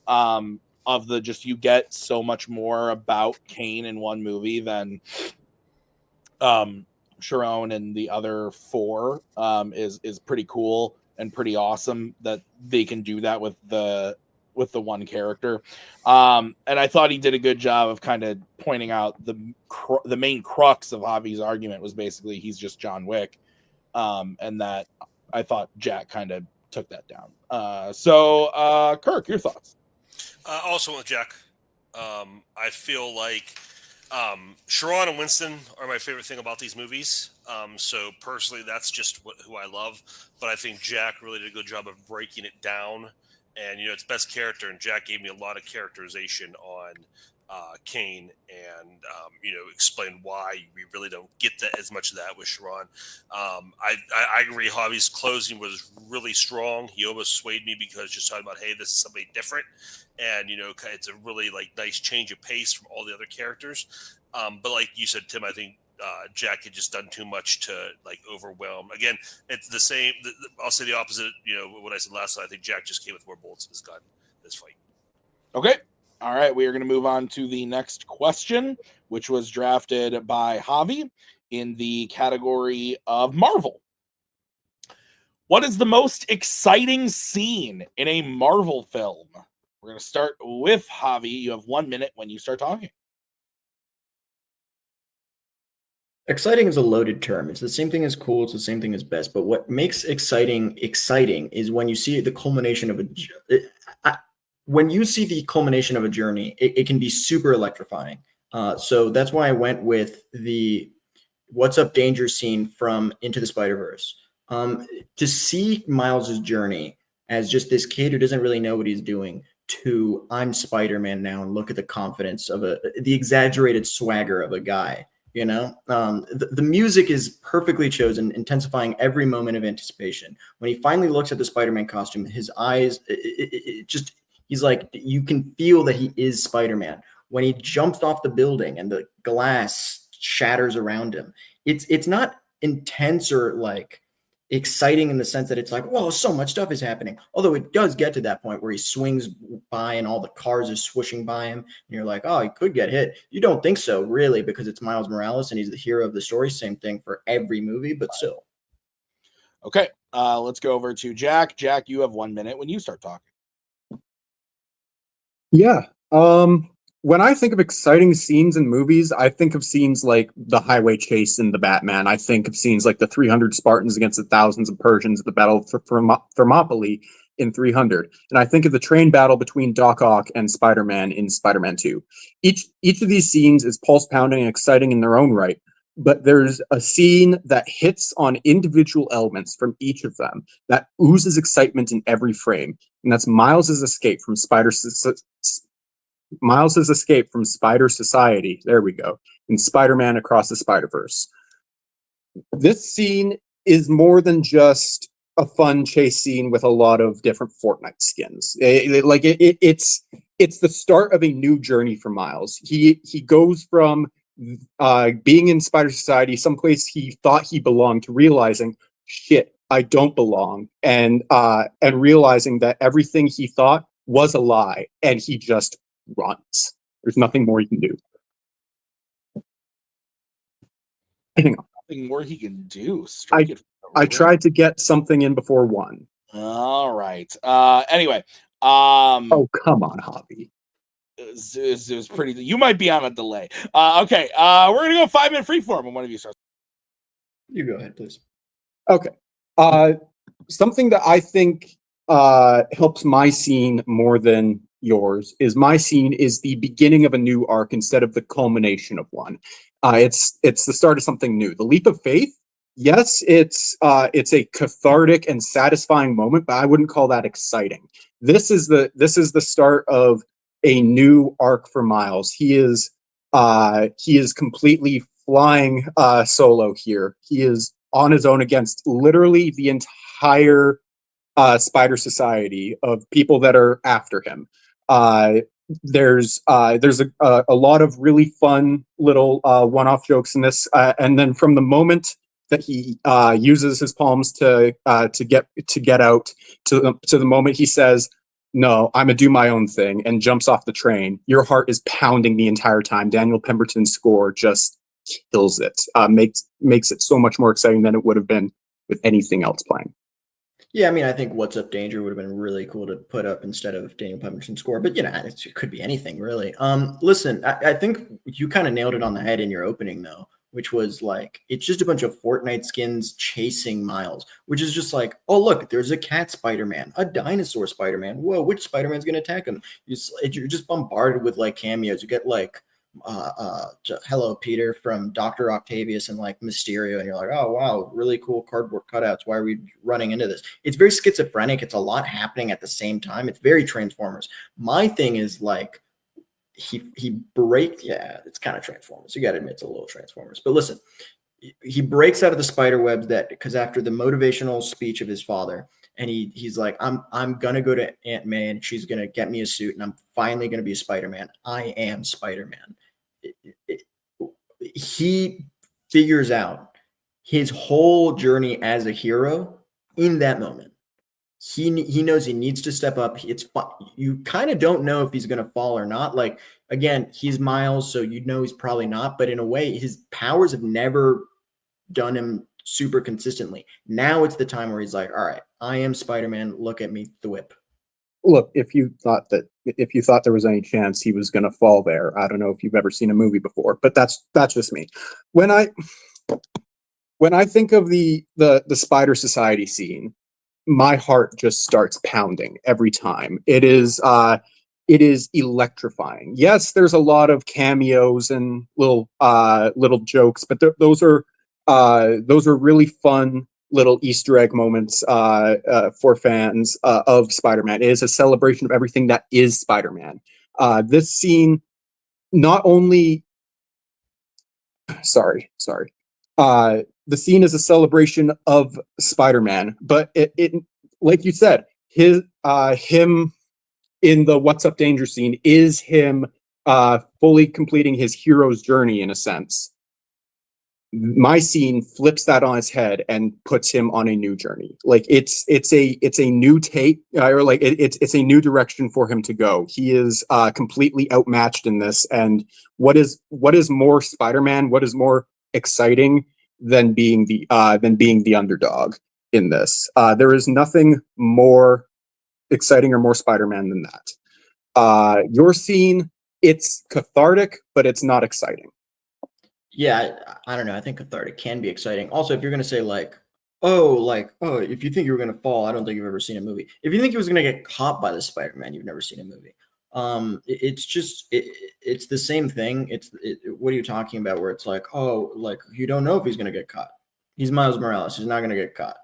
of the just you get so much more about Kane in one movie than Sharon and the other four is pretty cool and pretty awesome that they can do that with the one character. And I thought he did a good job of kind of pointing out the main crux of Javi's argument was basically he's just John Wick. And that I thought Jack kind of took that down. So Kirk, your thoughts? Also with Jack, I feel like Sharon and Winston are my favorite thing about these movies. So personally, that's just who I love. But I think Jack really did a good job of breaking it down. And, it's best character. And Jack gave me a lot of characterization on Kane and, explain why we really don't get that as much of that with Sharon. I agree. Javi's closing was really strong. He almost swayed me because just talking about, hey, this is somebody different. And, it's a really nice change of pace from all the other characters. But like you said, Tim, I think Jack had just done too much to overwhelm. Again, it's the same. I'll say the opposite. What I said last time. I think Jack just came with more bullets in his gun this fight. Okay. All right. We are going to move on to the next question, which was drafted by Javi in the category of Marvel. What is the most exciting scene in a Marvel film? We're going to start with Javi. You have 1 minute when you start talking. Exciting is a loaded term. It's the same thing as cool. It's the same thing as best. But what makes exciting is when you see the culmination of when you see the culmination of a journey, it can be super electrifying. So that's why I went with the "What's Up Danger" scene from Into the Spider-Verse. To see Miles' journey as just this kid who doesn't really know what he's doing to I'm Spider-Man now, and look at the confidence of the exaggerated swagger of a guy. The music is perfectly chosen, intensifying every moment of anticipation. When he finally looks at the Spider-Man costume, his eyes, he's like, you can feel that he is Spider-Man. When he jumps off the building and the glass shatters around him, it's not intense or exciting in the sense that it's whoa, so much stuff is happening. Although it does get to that point where he swings by and all the cars are swooshing by him. And you're like, oh, he could get hit. You don't think so, really, because it's Miles Morales and he's the hero of the story. Same thing for every movie, but still. Okay, let's go over to Jack. Jack, you have 1 minute when you start talking. Yeah. When I think of exciting scenes in movies, I think of scenes like the highway chase in the Batman. I think of scenes like the 300 Spartans against the thousands of Persians at the Battle of Thermopylae in 300. And I think of the train battle between Doc Ock and Spider-Man in Spider-Man 2. Each of these scenes is pulse-pounding and exciting in their own right, but there's a scene that hits on individual elements from each of them that oozes excitement in every frame, and that's Miles's escape from Spider Society. There we go. In Spider-Man Across the Spider-Verse. This scene is more than just a fun chase scene with a lot of different Fortnite skins. It's the start of a new journey for Miles. He goes from being in Spider Society, someplace he thought he belonged, to realizing, shit, I don't belong, and realizing that everything he thought was a lie, and he just runs. There's nothing more he can do. Nothing more he can do. I tried to get something in before one. All right. Anyway. Oh, come on, Javi. It was pretty. You might be on a delay. Okay. We're gonna go 5 minute freeform when one of you starts. You go ahead, please. Okay. Something that I think helps my scene more than yours is my scene is the beginning of a new arc instead of the culmination of one. It's the start of something new. The leap of faith. Yes, it's a cathartic and satisfying moment, but I wouldn't call that exciting. This is the start of a new arc for Miles. He is completely flying solo here. He is on his own against literally the entire Spider Society of people that are after him. there's a lot of really fun little one-off jokes in this, and then from the moment that he uses his palms to get out to the moment he says, "No, I'm gonna do my own thing," and jumps off the train, your heart is pounding the entire time. Daniel Pemberton's score just kills it. Makes it so much more exciting than it would have been with anything else playing. Yeah, I mean, I think "What's Up Danger" would have been really cool to put up instead of Daniel Pemberton's score, but it could be anything really. Listen, I think you kind of nailed it on the head in your opening though, which was like it's just a bunch of Fortnite skins chasing Miles, which is just like, oh look, there's a cat Spider-Man, a dinosaur Spider-Man. Whoa, which Spider-Man's gonna attack him? You're just bombarded with like cameos. You get like Hello Peter from Dr. Octavius and like Mysterio, and you're like, oh wow, really cool cardboard cutouts. Why are we running into this? It's very schizophrenic. It's a lot happening at the same time. It's very Transformers. My thing is like it's kind of Transformers. You gotta admit it's a little Transformers. But listen, he breaks out of the spider webs because after the motivational speech of his father, and he's like, I'm gonna go to Aunt May and she's gonna get me a suit and I'm finally gonna be a Spider-Man. I am Spider-Man. He figures out his whole journey as a hero in that moment. He knows he needs to step up. You kind of don't know if he's going to fall or not. Like, again, he's Miles, so you know he's probably not. But in a way, his powers have never done him super consistently. Now it's the time where he's like, all right, I am Spider-Man. Look at me, the whip. Look, if you thought there was any chance he was going to fall there, I don't know if you've ever seen a movie before, but that's just me. When I think of the Spider Society scene, my heart just starts pounding every time. It is electrifying. Yes, there's a lot of cameos and little jokes, but those are really fun little Easter egg moments for fans of Spider-Man. It is a celebration of everything that is Spider-Man. This scene not only the scene is a celebration of Spider-Man, but it like you said, him in the "What's Up Danger" scene is him fully completing his hero's journey in a sense. My scene flips that on its head and puts him on a new journey. Like it's a new take, or like it's a new direction for him to go. He is completely outmatched in this. And what is more Spider-Man? What is more exciting than being the underdog in this? There is nothing more exciting or more Spider-Man than that. Your scene, it's cathartic, but it's not exciting. Yeah, I don't know. I think cathartic can be exciting. Also, if you're going to say if you think you're going to fall, I don't think you've ever seen a movie. If you think he was going to get caught by the Spider-Man, you've never seen a movie. It's the same thing. What are you talking about? Where it's like, oh, like you don't know if he's going to get caught. He's Miles Morales. He's not going to get caught.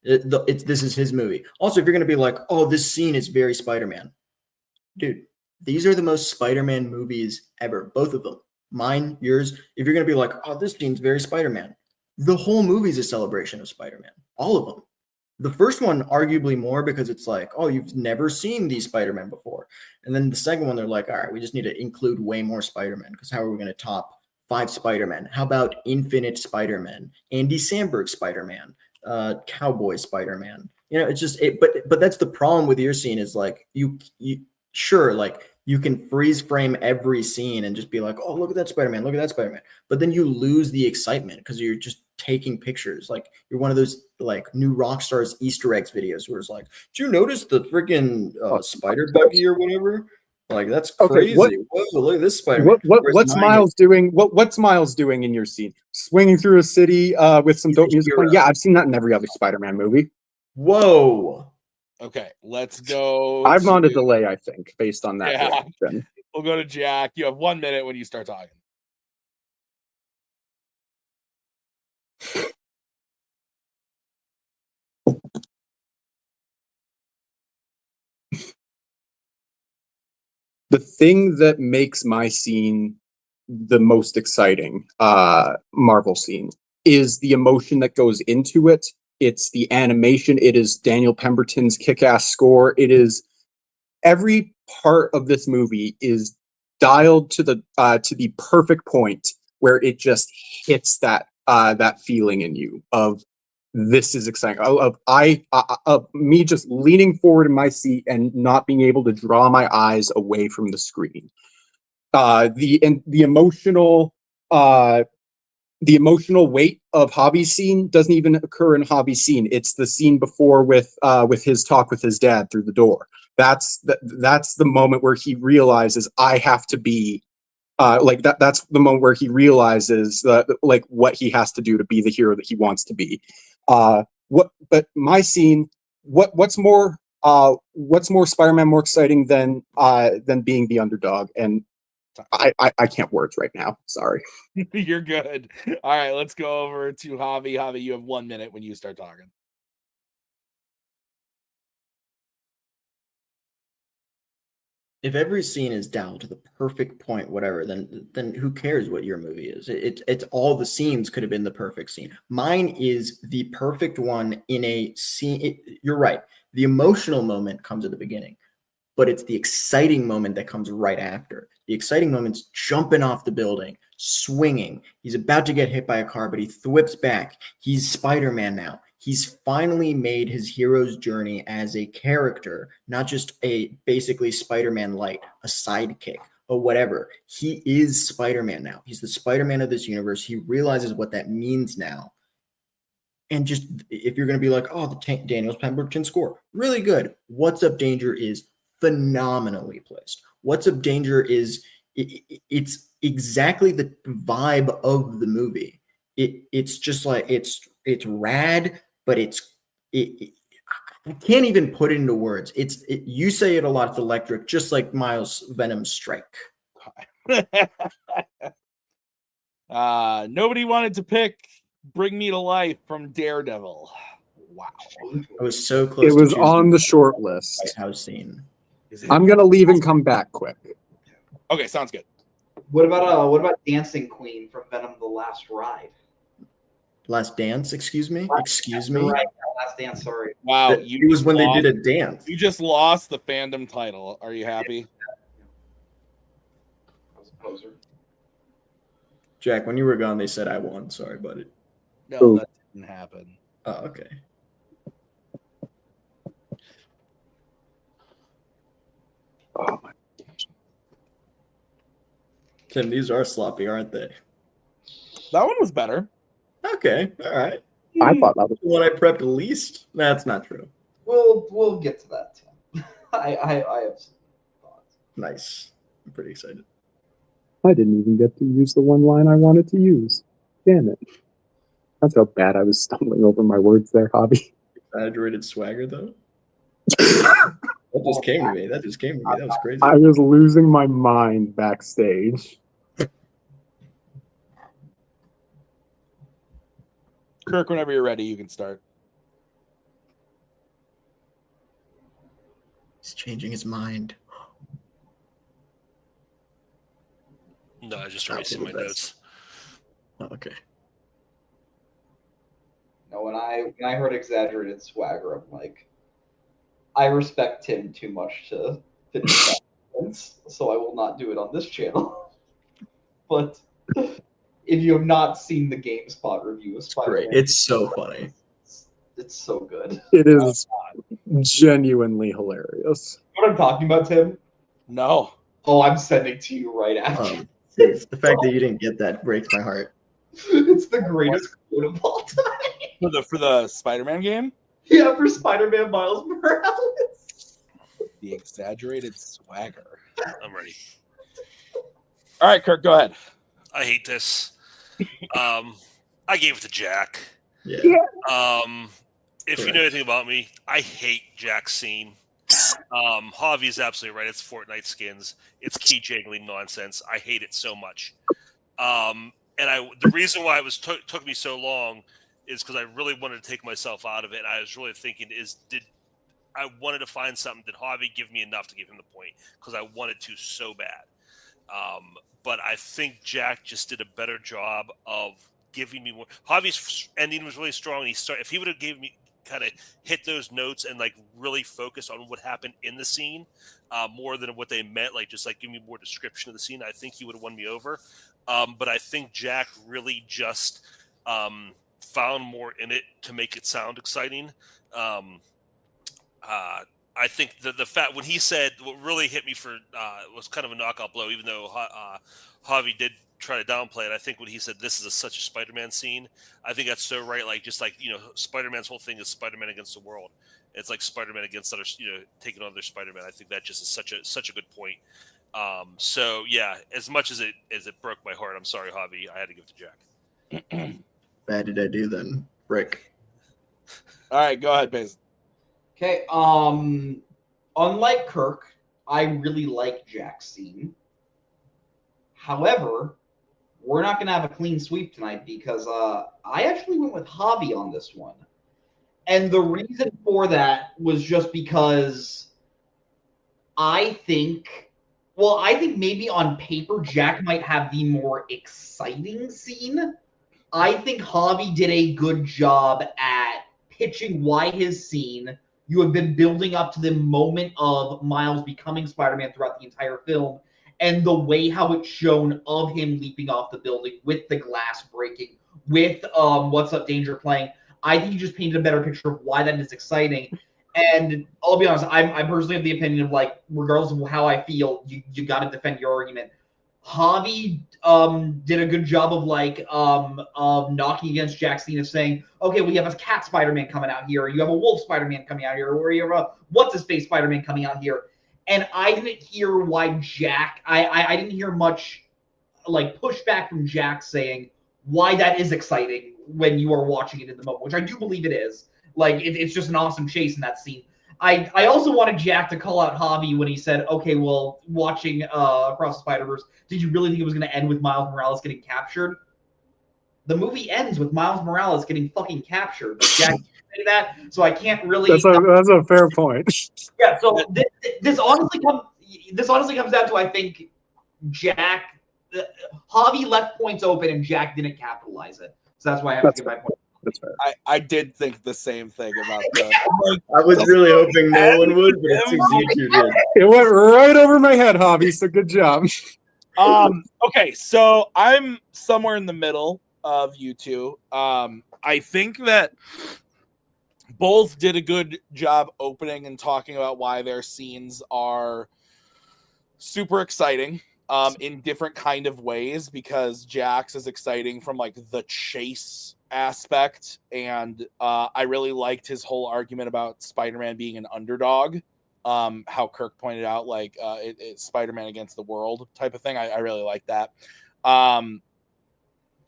This is his movie. Also, if you're going to be like, oh, this scene is very Spider-Man, dude, these are the most Spider-Man movies ever. Both of them. Mine, yours. If you're going to be like, oh, this scene's very Spider-Man, the whole movie is a celebration of Spider-Man. All of them. The first one, arguably more, because it's like, oh, you've never seen these Spider-Man before. And then the second one, they're like, all right, we just need to include way more Spider-Man, because how are we going to top 5 Spider-Man? How about Infinite Spider-Man? Andy Samberg Spider-Man? Cowboy Spider-Man? You know, it's just, but that's the problem with your scene is like, you sure, like, you can freeze frame every scene and just be like, oh, look at that Spider-Man, look at that Spider-Man. But then you lose the excitement because you're just taking pictures. Like you're one of those like new Rockstar's Easter eggs videos where it's like, did you notice the freaking spider buggy or whatever? Like that's crazy. Okay, whoa, look at this Spider-Man. What's Miles doing? What's Miles doing in your scene? Swinging through a city with some dope music playing? Yeah, I've seen that in every other Spider-Man movie. Whoa. Okay, let's go. I'm on a delay, I think, based on that. Yeah. We'll go to Jack. You have 1 minute when you start talking. The thing that makes my scene the most exciting Marvel scene is the emotion that goes into it. It's the animation. It is Daniel Pemberton's kick-ass score. It is every part of this movie is dialed to the perfect point where it just hits that feeling in you of this is exciting. Of me just leaning forward in my seat and not being able to draw my eyes away from the screen. The emotional weight of Javi's scene doesn't even occur in Javi's scene. It's the scene before with his talk with his dad through the door. That's the moment where he realizes I have to be like that. That's the moment where he realizes like what he has to do to be the hero that he wants to be. But my scene, what's more Spider-Man more exciting than being the underdog? And I can't words right now. Sorry. You're good. All right, let's go over to Javi. Javi, you have 1 minute when you start talking. If every scene is down to the perfect point, whatever, then who cares what your movie is? It's all the scenes could have been the perfect scene. Mine is the perfect one in a scene. You're right. The emotional moment comes at the beginning, but it's the exciting moment that comes right after. The exciting moment's jumping off the building, swinging. He's about to get hit by a car, but he thwips back. He's Spider-Man now. He's finally made his hero's journey as a character, not just a basically Spider-Man light, a sidekick, or whatever. He is Spider-Man now. He's the Spider-Man of this universe. He realizes what that means now. And just if you're going to be like, oh, the Daniels Pemberton score, really good. What's Up Danger is phenomenally placed. What's Up Danger is it's exactly the vibe of the movie. It's just like it's rad, but I can't even put it into words. You say it a lot. It's electric, just like Miles Venom's strike. Nobody wanted to pick Bring Me to Life from Daredevil. Wow. I was so close. It was on the short list. House scene. I'm gonna leave and come back quick. Okay, sounds good. What about Dancing Queen from Venom: The Last Ride? Last Dance, excuse me? Excuse me? Right, Last Dance, sorry. Wow, it was when they did a dance. You just lost the fandom title. Are you happy? I was a poser. Jack, when you were gone, they said I won. Sorry, buddy. No, that didn't happen. Oh, okay. Oh my gosh. Tim, these are sloppy, aren't they? That one was better. Okay, all right. I thought that was the one I prepped least. That's not true. We'll get to that, Tim. I have some thoughts. Nice. I'm pretty excited. I didn't even get to use the one line I wanted to use. Damn it. That's how bad I was stumbling over my words there, Javi. Exaggerated swagger, though? That just came to me. That was crazy. I was losing my mind backstage. Kirk, whenever you're ready, you can start. He's changing his mind. No, I just erasing my notes. Oh, okay. No, when I heard exaggerated swagger, I'm like, I respect Tim too much to finish that sentence, so I will not do it on this channel. But if you have not seen the GameSpot review of Spider-Man, It's so funny. It's so good. It is genuinely hilarious. What I'm talking about, Tim? No. Oh, I'm sending to you right after. The fact that you didn't get that breaks my heart. It's the greatest quote of all time. For the Spider-Man game? Yeah, for Spider-Man Miles Morales. The exaggerated swagger. I'm ready. All right, Kirk, go ahead. I hate this. I gave it to Jack. Yeah. If you know anything about me, I hate Jack's scene. Javi is absolutely right. It's Fortnite skins. It's key jangling nonsense. I hate it so much. The reason why it took me so long is because I really wanted to take myself out of it. I was really thinking, I wanted to find something. Did Javi give me enough to give him the point? Because I wanted to so bad. But I think Jack just did a better job of giving me more. Javi's ending was really strong. If he would have kind of hit those notes and like really focus on what happened in the scene more than what they meant, like just like give me more description of the scene, I think he would have won me over. But I think Jack really just found more in it to make it sound exciting. I think the fact when he said what really hit me for was kind of a knockout blow, even though Javi did try to downplay it. I think when he said this is such a Spider-Man scene, I think that's so right. Like just like Spider-Man's whole thing is Spider-Man against the world. It's like Spider-Man against other, taking on their Spider-Man. I think that just is such a good point. So yeah, as much as it broke my heart, I'm sorry, Javi, I had to give it to Jack. Bad did I do then, Rick? All right, go ahead, Baze. Okay, unlike Kirk, I really like Jack's scene. However, we're not going to have a clean sweep tonight because I actually went with Javi on this one. And the reason for that was just because I think maybe on paper, Jack might have the more exciting scene. I think Javi did a good job at pitching why his scene. You have been building up to the moment of Miles becoming Spider-Man throughout the entire film, and the way how it's shown of him leaping off the building with the glass breaking, with What's Up Danger playing. I think you just painted a better picture of why that is exciting. And I'll be honest, I personally have the opinion of like, regardless of how I feel, you got to defend your argument. Javi did a good job of like of knocking against Jack's scene of saying, okay, well, you have a cat Spider-Man coming out here, or you have a wolf Spider-Man coming out here, or you have a what's-his-face Spider-Man coming out here. And I didn't hear why Jack, I didn't hear much like pushback from Jack saying why that is exciting when you are watching it in the moment, which I do believe it is. Like, it's just an awesome chase in that scene. I also wanted Jack to call out Javi when he said, okay, well, watching Across the Spider-Verse, did you really think it was going to end with Miles Morales getting captured? The movie ends with Miles Morales getting fucking captured. Jack say that, so I can't really... That's a fair point. Yeah, so this honestly comes down to, I think, Jack... Javi left points open and Jack didn't capitalize it. So that's why I have to give my point. That's fair. I did think the same thing about that. I was really hoping no one would, but it seems you two did. It went right over my head, Javi, so good job. Okay, so I'm somewhere in the middle of you two. I think that both did a good job opening and talking about why their scenes are super exciting in different kind of ways, because Jax is exciting from like the chase aspect, and I really liked his whole argument about Spider-Man being an underdog. How Kirk pointed out, like it's Spider-Man against the world type of thing. I really like that. And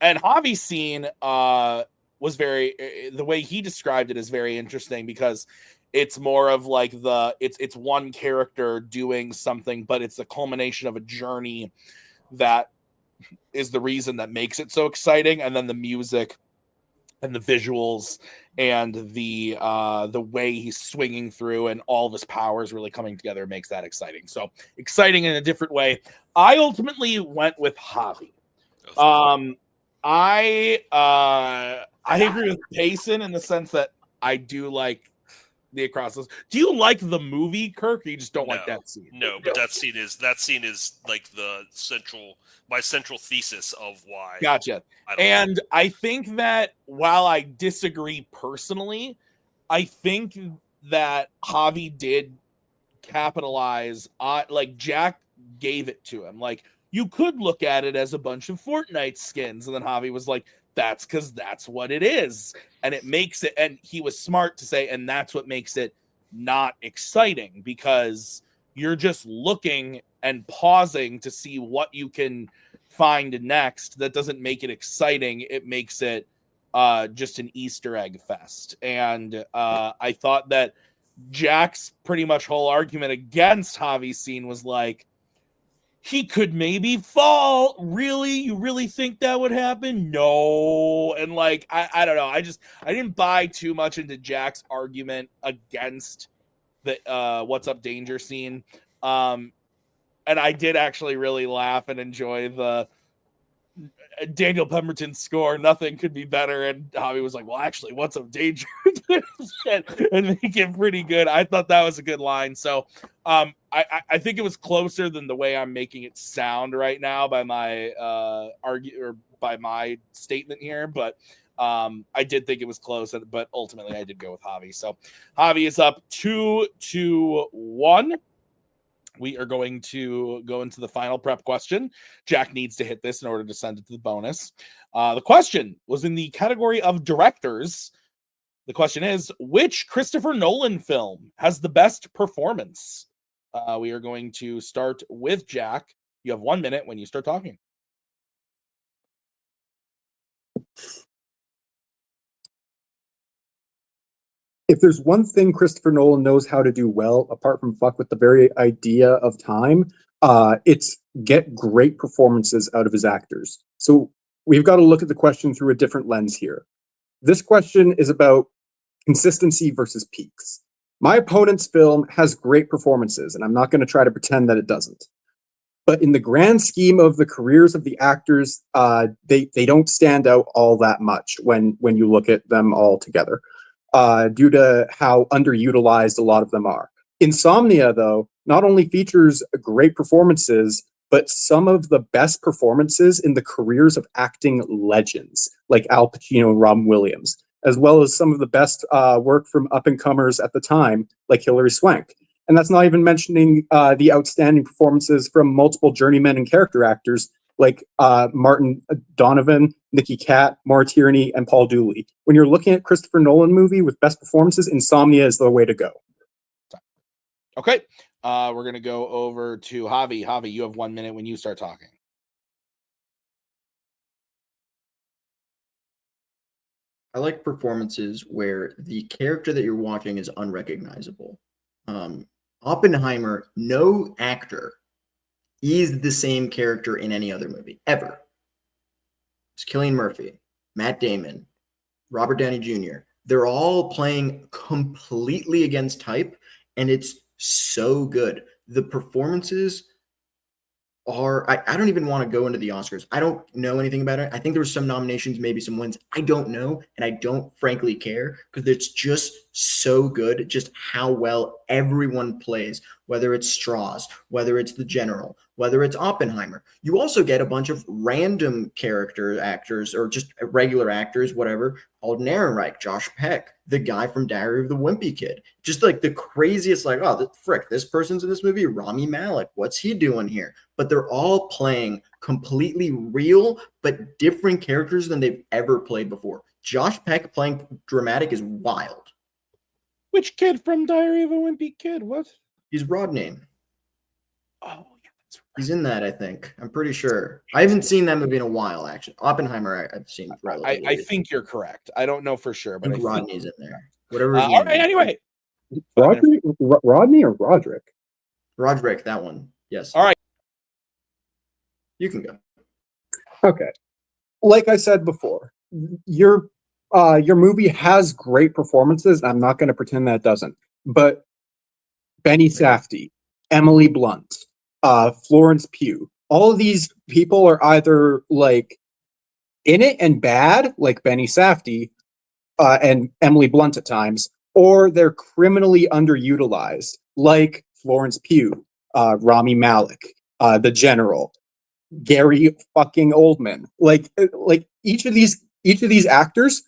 Javi's scene was the way he described it is very interesting, because it's more of like it's one character doing something, but it's the culmination of a journey that is the reason that makes it so exciting. And then the music and the visuals and the way he's swinging through and all of his powers really coming together makes that exciting. So exciting in a different way. I ultimately went with Javi. I agree with Payson in the sense that I do like the Across. Do you like the movie, Kirk, or you just don't like that scene? No, but that scene is like my central thesis of why. Gotcha. I think that while I disagree personally, I think that Javi did capitalize on, like, Jack gave it to him. Like, you could look at it as a bunch of Fortnite skins, and then Javi was like, that's because that's what it is. And it makes it, and he was smart to say, and that's what makes it not exciting, because you're just looking and pausing to see what you can find next. That doesn't make it exciting. It makes it just an Easter egg fest. And I thought that Jack's pretty much whole argument against Javi's scene was like, he could maybe fall. Really? You really think that would happen? No. And like, I don't know. I didn't buy too much into Jack's argument against the What's Up Danger scene. And I did actually really laugh and enjoy Daniel Pemberton's score, nothing could be better. And Javi was like, well, actually, what's some danger? And make it pretty good. I thought that was a good line. So I think it was closer than the way I'm making it sound right now by my by my statement here. But I did think it was close, but ultimately I did go with Javi. So Javi is up 2-1. We are going to go into the final prep question. Jack needs to hit this in order to send it to the bonus. The question was in the category of directors. The question is, which Christopher Nolan film has the best performance? We are going to start with Jack. You have 1 minute when you start talking. If there's one thing Christopher Nolan knows how to do well, apart from fuck with the very idea of time, it's get great performances out of his actors. So we've got to look at the question through a different lens here. This question is about consistency versus peaks. My opponent's film has great performances, and I'm not going to try to pretend that it doesn't. But in the grand scheme of the careers of the actors, they don't stand out all that much when you look at them all together. Due to how underutilized a lot of them are. Insomnia, though, not only features great performances, but some of the best performances in the careers of acting legends, like Al Pacino and Robin Williams, as well as some of the best work from up-and-comers at the time, like Hilary Swank. And that's not even mentioning the outstanding performances from multiple journeymen and character actors, like Martin Donovan, Nicky Katt, Maura Tierney, and Paul Dooley. When you're looking at Christopher Nolan movie with best performances, Insomnia is the way to go. Okay. We're going to go over to Javi. Javi, you have 1 minute when you start talking. I like performances where the character that you're watching is unrecognizable. Oppenheimer, no actor is the same character in any other movie, ever. It's Cillian Murphy, Matt Damon, Robert Downey Jr. They're all playing completely against type, and it's so good. The performances are, I don't even want to go into the Oscars. I don't know anything about it. I think there were some nominations, maybe some wins. I don't know, and I don't frankly care because it's just so good, just how well everyone plays, whether it's Strauss, whether it's the General, whether it's Oppenheimer. You also get a bunch of random character actors or just regular actors, whatever. Alden Ehrenreich, Josh Peck, the guy from Diary of the Wimpy Kid. Just like the craziest, like, oh, frick, this person's in this movie, Rami Malek. What's he doing here? But they're all playing completely real but different characters than they've ever played before. Josh Peck playing dramatic is wild. Which kid from Diary of a Wimpy Kid? What? He's Rodney. Oh, yeah, that's right. He's in that, I think. I'm pretty sure. I haven't seen that movie in a while, actually. Oppenheimer, I've seen relatively. I think you're correct. I don't know for sure, but I Rodney's think in there. Whatever. all right, anyway. Rodney or Roderick? Roderick, that one. Yes. All right. You can go. Okay. Like I said before, your movie has great performances. I'm not going to pretend that it doesn't. But Benny Safdie, Emily Blunt, Florence Pugh, all of these people are either like in it and bad, like Benny Safdie and Emily Blunt at times, or they're criminally underutilized, like Florence Pugh, Rami Malek, the General, Gary fucking Oldman. Like each of these actors,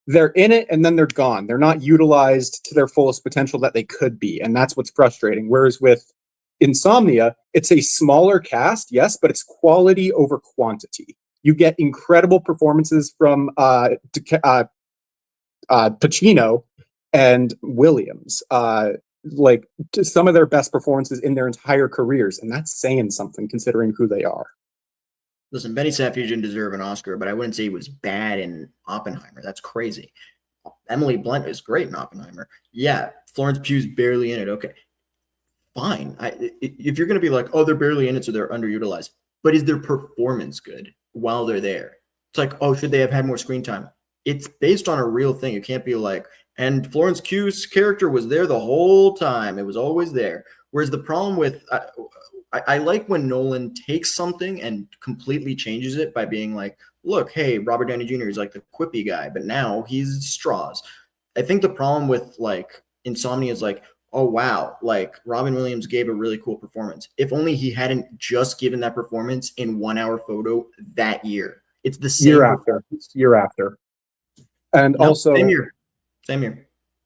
they're in it and then they're gone. They're not utilized to their fullest potential that they could be, and that's what's frustrating. Whereas with Insomnia, it's a smaller cast, yes, but it's quality over quantity. You get incredible performances from Pacino and Williams, like some of their best performances in their entire careers, and that's saying something considering who they are. Listen, Benny Safdie didn't deserve an Oscar, but I wouldn't say he was bad in Oppenheimer. That's crazy. Emily Blunt is great in Oppenheimer. Yeah, Florence Pugh's barely in it. Okay, fine. If you're going to be like, oh, they're barely in it, so they're underutilized. But is their performance good while they're there? It's like, oh, should they have had more screen time? It's based on a real thing. You can't be like, and Florence Pugh's character was there the whole time. It was always there. Whereas the problem with I like when Nolan takes something and completely changes it by being like, look, hey, Robert Downey Jr. is like the quippy guy, but now he's straws. I think the problem with like Insomnia is like, oh wow, like Robin Williams gave a really cool performance. If only he hadn't just given that performance in 1 hour photo that year. It's the same year after. And no, also same year.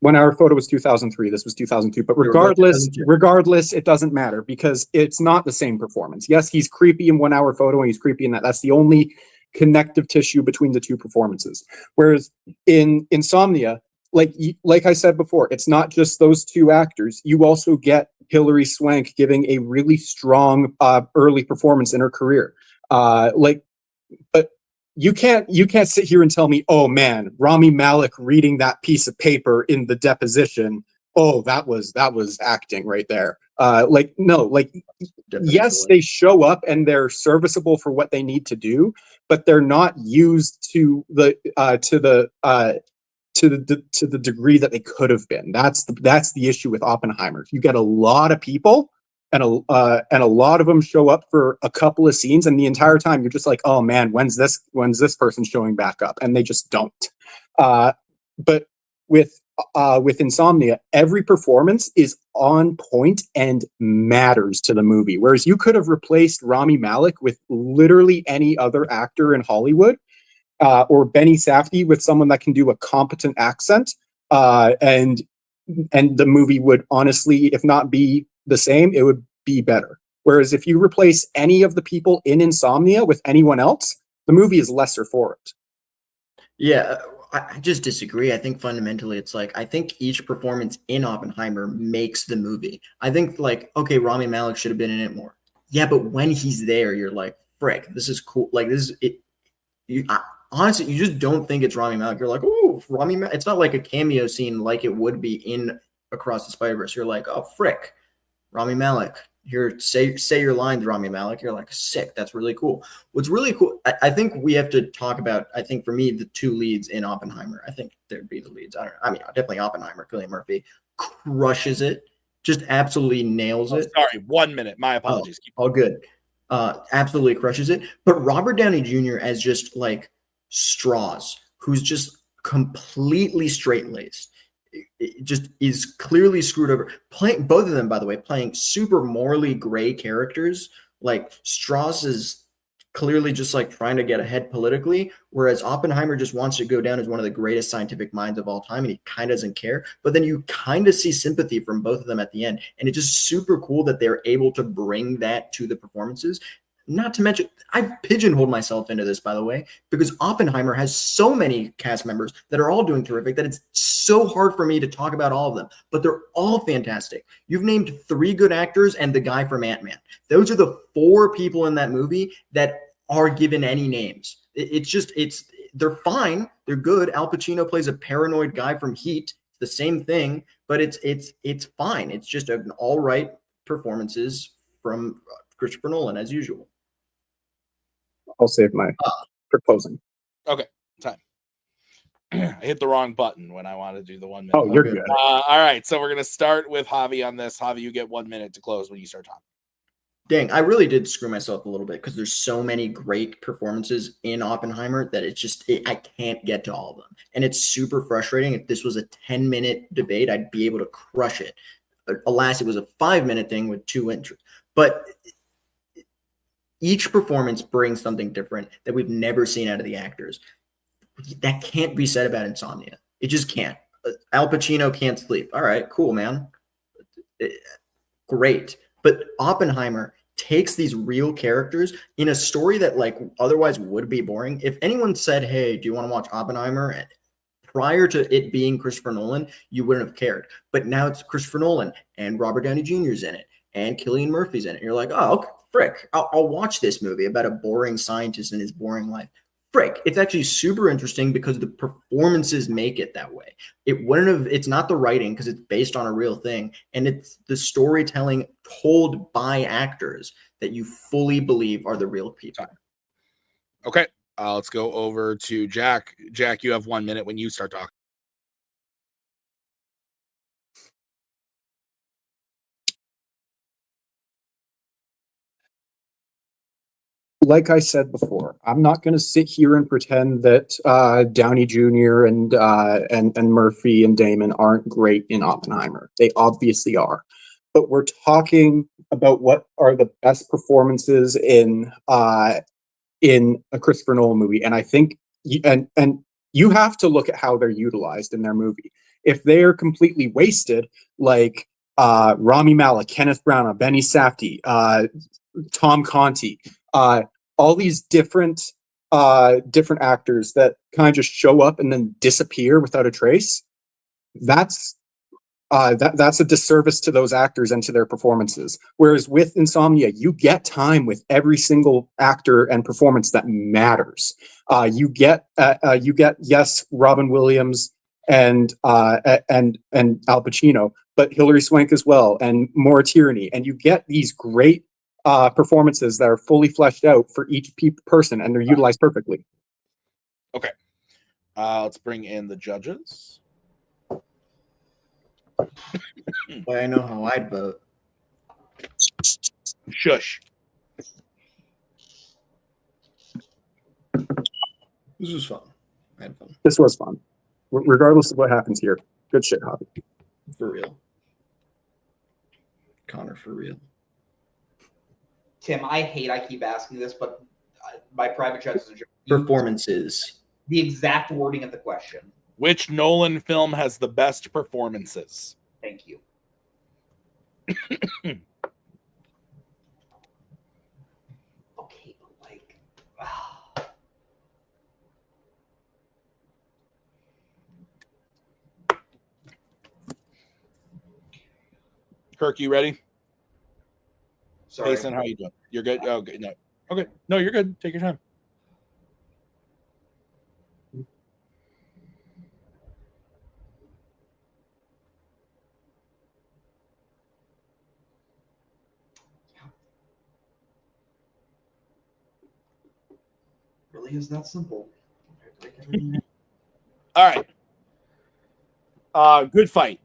1 hour photo was 2003. This was 2002. But regardless, it doesn't matter because it's not the same performance. Yes, he's creepy in 1 hour photo and he's creepy in that. That's the only connective tissue between the two performances. Whereas in Insomnia, like I said before, it's not just those two actors. You also get Hilary Swank giving a really strong early performance in her career. But you can't sit here and tell me, oh man, Rami Malek reading that piece of paper in the deposition, oh, that was acting right there. Yes, they show up and they're serviceable for what they need to do, but they're not used to the degree that they could have been. That's the issue with Oppenheimer. You get a lot of people, and a lot of them show up for a couple of scenes, and the entire time you're just like, oh man, when's this person showing back up? And they just don't. But with Insomnia, every performance is on point and matters to the movie. Whereas you could have replaced Rami Malek with literally any other actor in Hollywood, or Benny Safdie with someone that can do a competent accent, and the movie would honestly, if not be the same, it would be better. Whereas if you replace any of the people in Insomnia with anyone else, the movie is lesser for it. Yeah, I just disagree. I think fundamentally it's like, I think each performance in Oppenheimer makes the movie. I think like, okay, Rami Malek should have been in it more. Yeah, but when he's there, you're like, frick, this is cool. Like this is it. Honestly, you just don't think it's Rami Malek. You're like, oh, Rami Malek. It's not like a cameo scene like it would be in Across the Spider-Verse. You're like, oh, frick, Rami Malek. Here, say your lines, Rami Malek. You're like, sick. That's really cool. What's really cool, I think we have to talk about, I think for me, the two leads in Oppenheimer. I think there'd be the leads. Definitely Oppenheimer. Cillian Murphy crushes it. Just absolutely nails it. Sorry, 1 minute. My apologies. All good. Absolutely crushes it. But Robert Downey Jr. as just like Straws, who's just completely straight-laced, it just is clearly screwed over. Playing both of them, by the way, playing super morally gray characters. Like Strauss is clearly just like trying to get ahead politically, whereas Oppenheimer just wants to go down as one of the greatest scientific minds of all time, and he kind of doesn't care. But then you kind of see sympathy from both of them at the end, and it's just super cool that they're able to bring that to the performances. Not to mention, I pigeonholed myself into this, by the way, because Oppenheimer has so many cast members that are all doing terrific that it's so hard for me to talk about all of them, but they're all fantastic. You've named 3 good actors and the guy from Ant-Man. Those are the 4 people in that movie that are given any names. They're fine. They're good. Al Pacino plays a paranoid guy from Heat. It's the same thing, but it's fine. It's just an all right performances from Christopher Nolan as usual. I'll save my for closing. Okay, time. I hit the wrong button when I want to do the 1 minute. Oh, you're good. All right, so we're going to start with Javi on this. Javi, you get 1 minute to close when you start talking. Dang, I really did screw myself a little bit because there's so many great performances in Oppenheimer that I can't get to all of them. And it's super frustrating. If this was a 10-minute debate, I'd be able to crush it. Alas, it was a 5-minute thing with 2 entries. But each performance brings something different that we've never seen out of the actors. That can't be said about Insomnia. It just can't. Al Pacino can't sleep. All right, cool, man. Great. But Oppenheimer takes these real characters in a story that like otherwise would be boring. If anyone said, hey, do you want to watch Oppenheimer? And prior to it being Christopher Nolan, you wouldn't have cared. But now it's Christopher Nolan and Robert Downey Jr. is in it and Cillian Murphy's in it. And you're like, oh, okay, frick, I'll watch this movie about a boring scientist and his boring life. Frick, it's actually super interesting because the performances make it that way. It's not the writing because it's based on a real thing. And it's the storytelling told by actors that you fully believe are the real people. Okay, let's go over to Jack. Jack, you have 1 minute when you start talking. like I said before, I'm not going to sit here and pretend that Downey Jr. and Murphy and Damon aren't great in Oppenheimer. They obviously are, but we're talking about what are the best performances in a Christopher Nolan movie, and I think and you have to look at how they're utilized in their movie. If they are completely wasted, like Rami Malek, Kenneth Branagh, Benny Safdie, Tom Conti, all these different actors that kind of just show up and then disappear without a trace. That's a disservice to those actors and to their performances. Whereas with Insomnia, you get time with every single actor and performance that matters. You get yes, Robin Williams and Al Pacino, but Hilary Swank as well, and Maura Tierney, and you get these great performances that are fully fleshed out for each person, and they're utilized perfectly. Okay, let's bring in the judges. Well, I know how I'd vote. Shush. This was fun. I had fun. This was fun. Regardless of what happens here. Good shit, Javi. For real. Connor, for real. Tim, I keep asking this, but my private judges are performances. The exact wording of the question. Which Nolan film has the best performances? Thank you. Okay, but like, Kirk, you ready? Sorry. Jason, how you doing? You're good? Oh, good. No. Okay. No, you're good. Take your time. Really is that simple. All right. Good fight.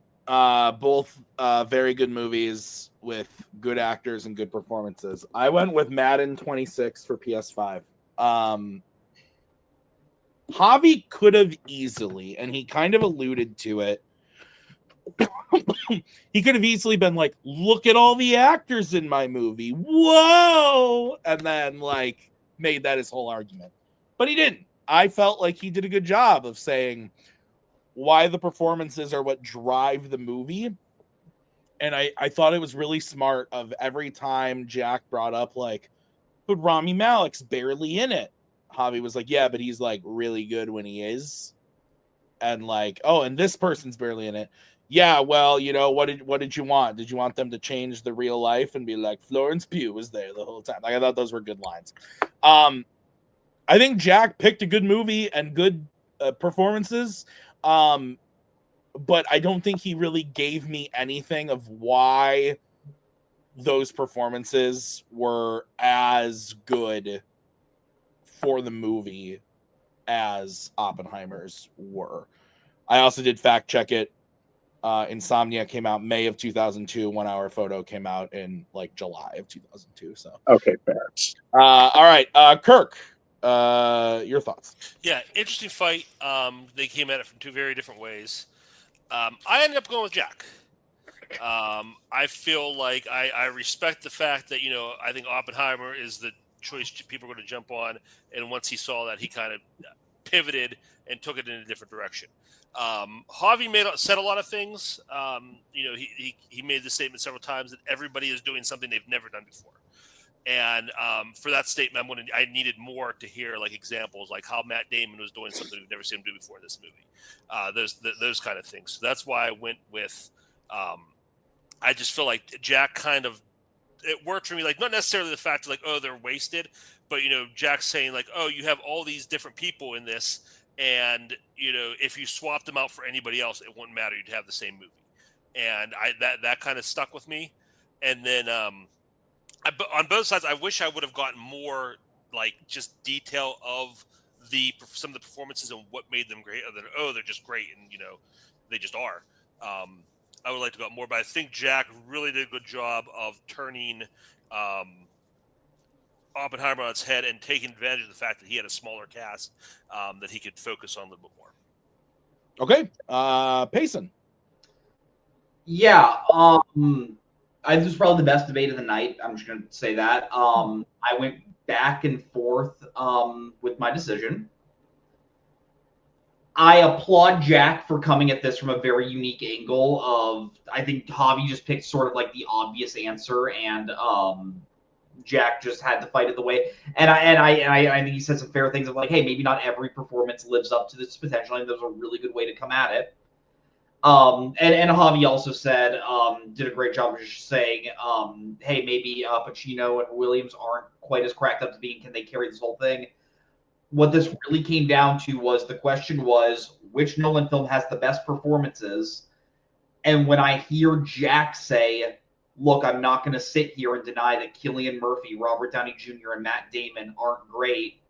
Both very good movies with good actors and good performances. I went with Madan 26 for PS5. Javi could have easily, and he kind of alluded to it. He could have easily been like, look at all the actors in my movie. Whoa! And then like made that his whole argument. But he didn't. I felt like he did a good job of saying why the performances are what drive the movie. And I thought it was really smart of every time Jack brought up like, but Rami Malek's barely in it. Javi was like, yeah, but he's like really good when he is. And like, oh, and this person's barely in it. Yeah, well, you know, what did you want? Did you want them to change the real life and be like Florence Pugh was there the whole time? Like I thought those were good lines. I think Jack picked a good movie and good performances. But I don't think he really gave me anything of why those performances were as good for the movie as Oppenheimer's were. I also did fact check it. Insomnia came out May of 2002. 1 Hour Photo came out in like July of 2002. So okay, fair. All right, Kirk, your thoughts? Yeah, interesting fight. They came at it from two very different ways. I ended up going with Jack. I feel like I respect the fact that, you know, I think Oppenheimer is the choice people are going to jump on. And once he saw that, he kind of pivoted and took it in a different direction. Javi said a lot of things. You know, he made the statement several times that everybody is doing something they've never done before. And for that statement, I needed more to hear like examples, like how Matt Damon was doing something we've never seen him do before in this movie. Those kind of things. So that's why I went with. I just feel like Jack kind of it worked for me. Like not necessarily the fact that like they're wasted, but you know Jack saying like you have all these different people in this, and you know if you swap them out for anybody else, it wouldn't matter. You'd have the same movie, and that kind of stuck with me. And then on both sides, I wish I would have gotten more like just detail of some of the performances and what made them great. Other than they're just great, and you know they just are. I would like to go more, but I think Jack really did a good job of turning Oppenheimer on its head and taking advantage of the fact that he had a smaller cast that he could focus on a little bit more. Okay, Payson. Yeah, this was probably the best debate of the night. I'm just gonna say that. I went back and forth with my decision. I applaud Jack for coming at this from a very unique angle of, I think Javi just picked sort of like the obvious answer, and Jack just had to fight it the way. And I think he said some fair things of like, hey, maybe not every performance lives up to this potential, and there's a really good way to come at it. And Javi also said, did a great job of just saying, hey, maybe Pacino and Williams aren't quite as cracked up to being, can they carry this whole thing? What this really came down to was the question was, which Nolan film has the best performances? And when I hear Jack say, look, I'm not going to sit here and deny that Cillian Murphy, Robert Downey Jr., and Matt Damon aren't great,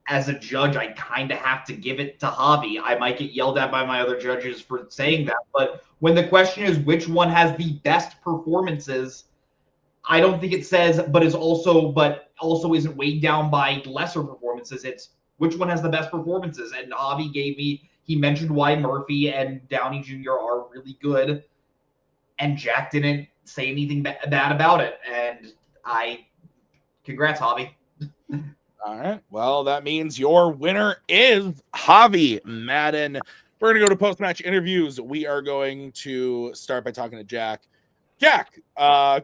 as a judge, I kind of have to give it to Javi. I might get yelled at by my other judges for saying that, but when the question is which one has the best performances, I don't think it says, but also isn't weighed down by lesser performances. It's which one has the best performances. And Javi he mentioned why Murphy and Downey Jr. are really good, and Jack didn't say anything bad about it. And congrats, Javi. All right. Well, that means your winner is Javi Madan. We're going to go to post-match interviews. We are going to start by talking to Jack. Jack,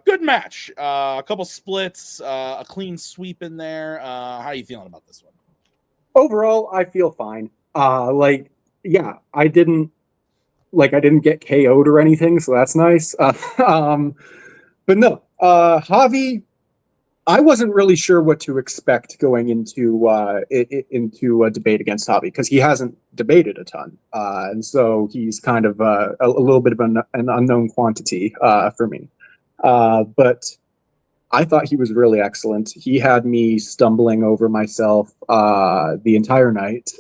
good match. A couple splits, a clean sweep in there. How are you feeling about this one? Overall, I feel fine. I didn't get KO'd or anything, so that's nice. But no, Javi, I wasn't really sure what to expect going into a debate against Javi because he hasn't debated a ton, and so he's kind of a little bit of an unknown quantity for me. But I thought he was really excellent. He had me stumbling over myself the entire night,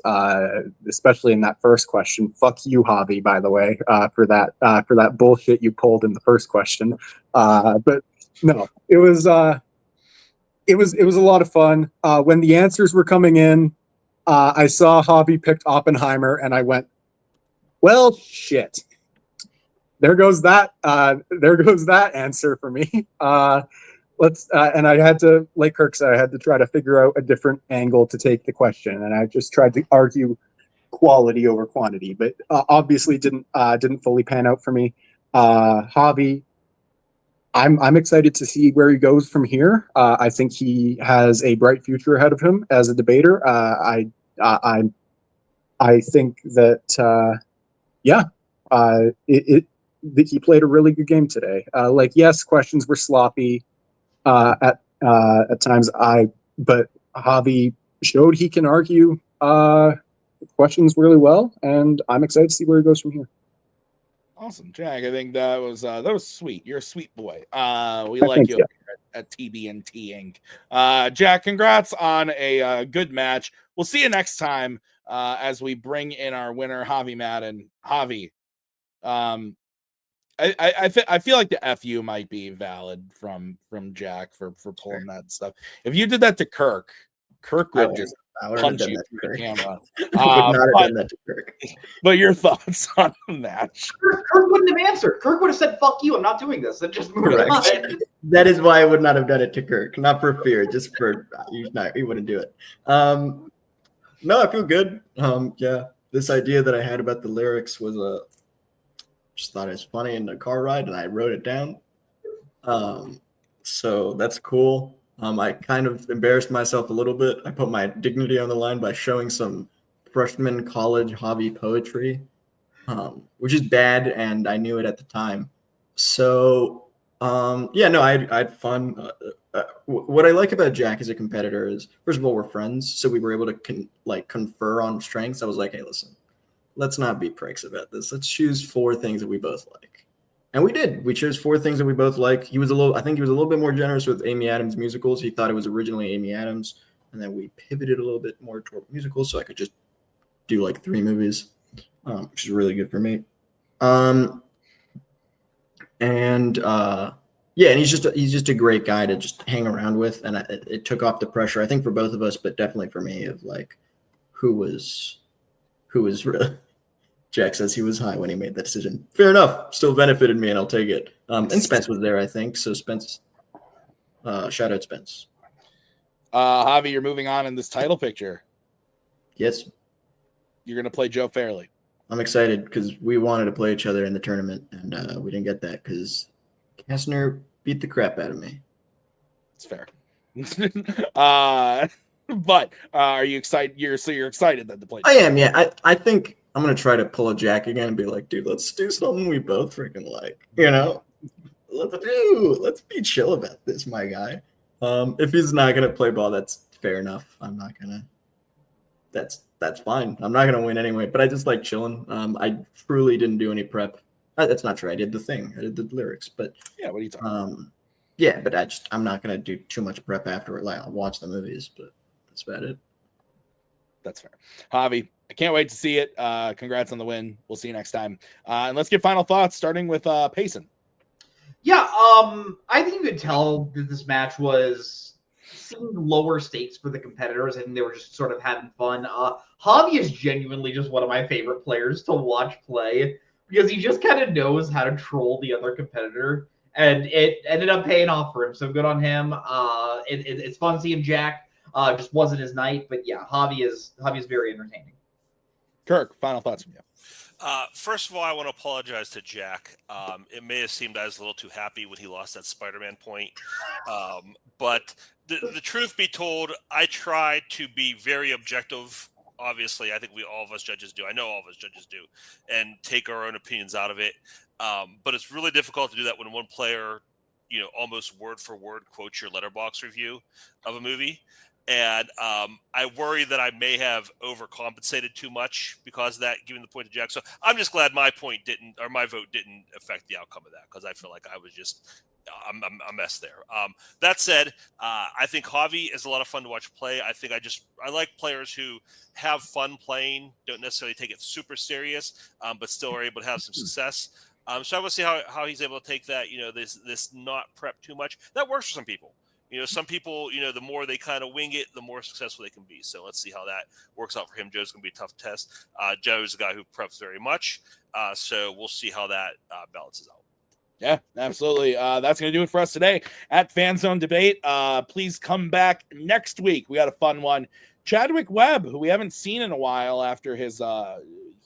especially in that first question. Fuck you, Javi, by the way, for that bullshit you pulled in the first question. But no, it was a lot of fun. When the answers were coming in, I saw Javi picked Oppenheimer, and I went, "Well, shit. There goes that. There goes that answer for me." And I had to, like Kirk said, I had to try to figure out a different angle to take the question, and I just tried to argue quality over quantity, but obviously didn't fully pan out for me. Javi, I'm excited to see where he goes from here. I think he has a bright future ahead of him as a debater. I think that he played a really good game today. Yes, questions were sloppy at times. But Javi showed he can argue questions really well, and I'm excited to see where he goes from here. Awesome, Jack. I think that was sweet. You're a sweet boy. We like you at TBNT Inc. Jack, congrats on a good match. We'll see you next time as we bring in our winner, Javi Madan. Javi, I feel like the FU might be valid from Jack for pulling that stuff. If you did that to Kirk would just punch you through the camera. I would not have done that to Kirk. But your thoughts on the match? Kirk wouldn't have answered. Kirk would have said, "Fuck you, I'm not doing this," and just moved on. That is why I would not have done it to Kirk. Not for fear, just for he wouldn't do it. No, I feel good. This idea that I had about the lyrics was just thought it was funny in the car ride, and I wrote it down. So that's cool. I kind of embarrassed myself a little bit. I put my dignity on the line by showing some freshman college Javi poetry, which is bad, and I knew it at the time. So, I had fun. What I like about Jack as a competitor is, first of all, we're friends, so we were able to confer on strengths. I was like, hey, listen, let's not be pricks about this. Let's choose 4 things that we both like. And we did. We chose 4 things that we both like. I think he was a little bit more generous with Amy Adams musicals. He thought it was originally Amy Adams, and then we pivoted a little bit more toward musicals, so I could just do 3 movies, which is really good for me. Yeah, and he's just a great guy to just hang around with, and it took off the pressure, I think, for both of us, but definitely for me, of like who was really. Jack says he was high when he made that decision. Fair enough. Still benefited me, and I'll take it. And Spence was there, I think. So Spence, shout out Spence. Javi, you're moving on in this title picture. Yes. You're going to play Joe Fairley. I'm excited because we wanted to play each other in the tournament, and we didn't get that because Kastner beat the crap out of me. It's fair. But are you excited? You're excited that the play. I am, yeah. I think I'm gonna try to pull a Jack again and be like, dude, let's do something we both freaking like. You know, let's be chill about this, my guy. If he's not gonna play ball, that's fair enough. I'm not gonna. That's fine. I'm not gonna win anyway. But I just like chilling. I truly didn't do any prep. That's not true. I did the thing. I did the lyrics, but yeah. What are you talking? Yeah, but I'm not gonna do too much prep after. Like, I'll watch the movies, but that's about it. That's fair. Javi, I can't wait to see it. Congrats on the win. We'll see you next time. And let's get final thoughts, starting with Payson. Yeah, I think you could tell that this match seemed lower stakes for the competitors, and they were just sort of having fun. Javi is genuinely just one of my favorite players to watch play because he just kind of knows how to troll the other competitor, and it ended up paying off for him. So good on him. It's fun seeing Jack. Just wasn't his night, but yeah, Javi is very entertaining. Kirk, final thoughts from you. First of all, I want to apologize to Jack. It may have seemed I was a little too happy when he lost that Spider-Man point. But the truth be told, I tried to be very objective. Obviously, I think all of us judges do. I know all of us judges do, and take our own opinions out of it. But it's really difficult to do that when one player, almost word for word quotes your letterbox review of a movie. And I worry that I may have overcompensated too much because of that, giving the point to Jack. So I'm just glad my vote didn't affect the outcome of that, because I feel like I was just a mess there. That said, I think Javi is a lot of fun to watch play. I like players who have fun playing, don't necessarily take it super serious, but still are able to have some success. So I will see how he's able to take that, this not prep too much. That works for some people. Some people, the more they kind of wing it, the more successful they can be. So let's see how that works out for him. Joe's going to be a tough test. Joe's a guy who preps very much. So we'll see how that balances out. Yeah, absolutely. That's going to do it for us today at Fanzone Debate. Please come back next week. We got a fun one. Chadwick Webb, who we haven't seen in a while after his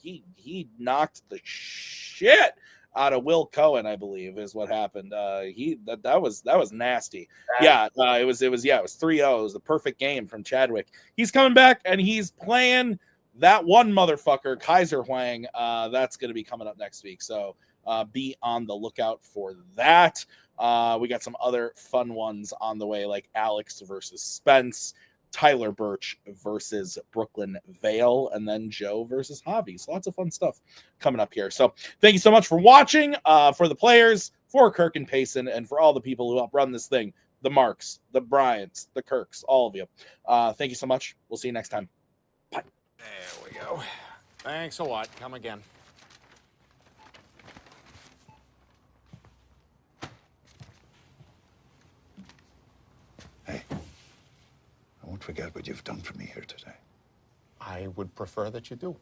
he knocked the shit out of Will Cohen, I believe, is what happened. That was nasty. Yeah, it was 3-0. It was the perfect game from Chadwick. He's coming back and he's playing that one motherfucker, Kaiser Huang. That's going to be coming up next week. So be on the lookout for that. We got some other fun ones on the way, like Alex versus Spence, Tyler Birch versus Brooklyn Vale, and then Joe versus Javi. So lots of fun stuff coming up here. So thank you so much for watching, for the players, for Kirk and Payson, and for all the people who help run this thing, the Marks, the Bryants, the Kirks, all of you. Thank you so much. We'll see you next time. Bye. There we go. Thanks a lot. Come again. Hey. I won't forget what you've done for me here today. I would prefer that you do.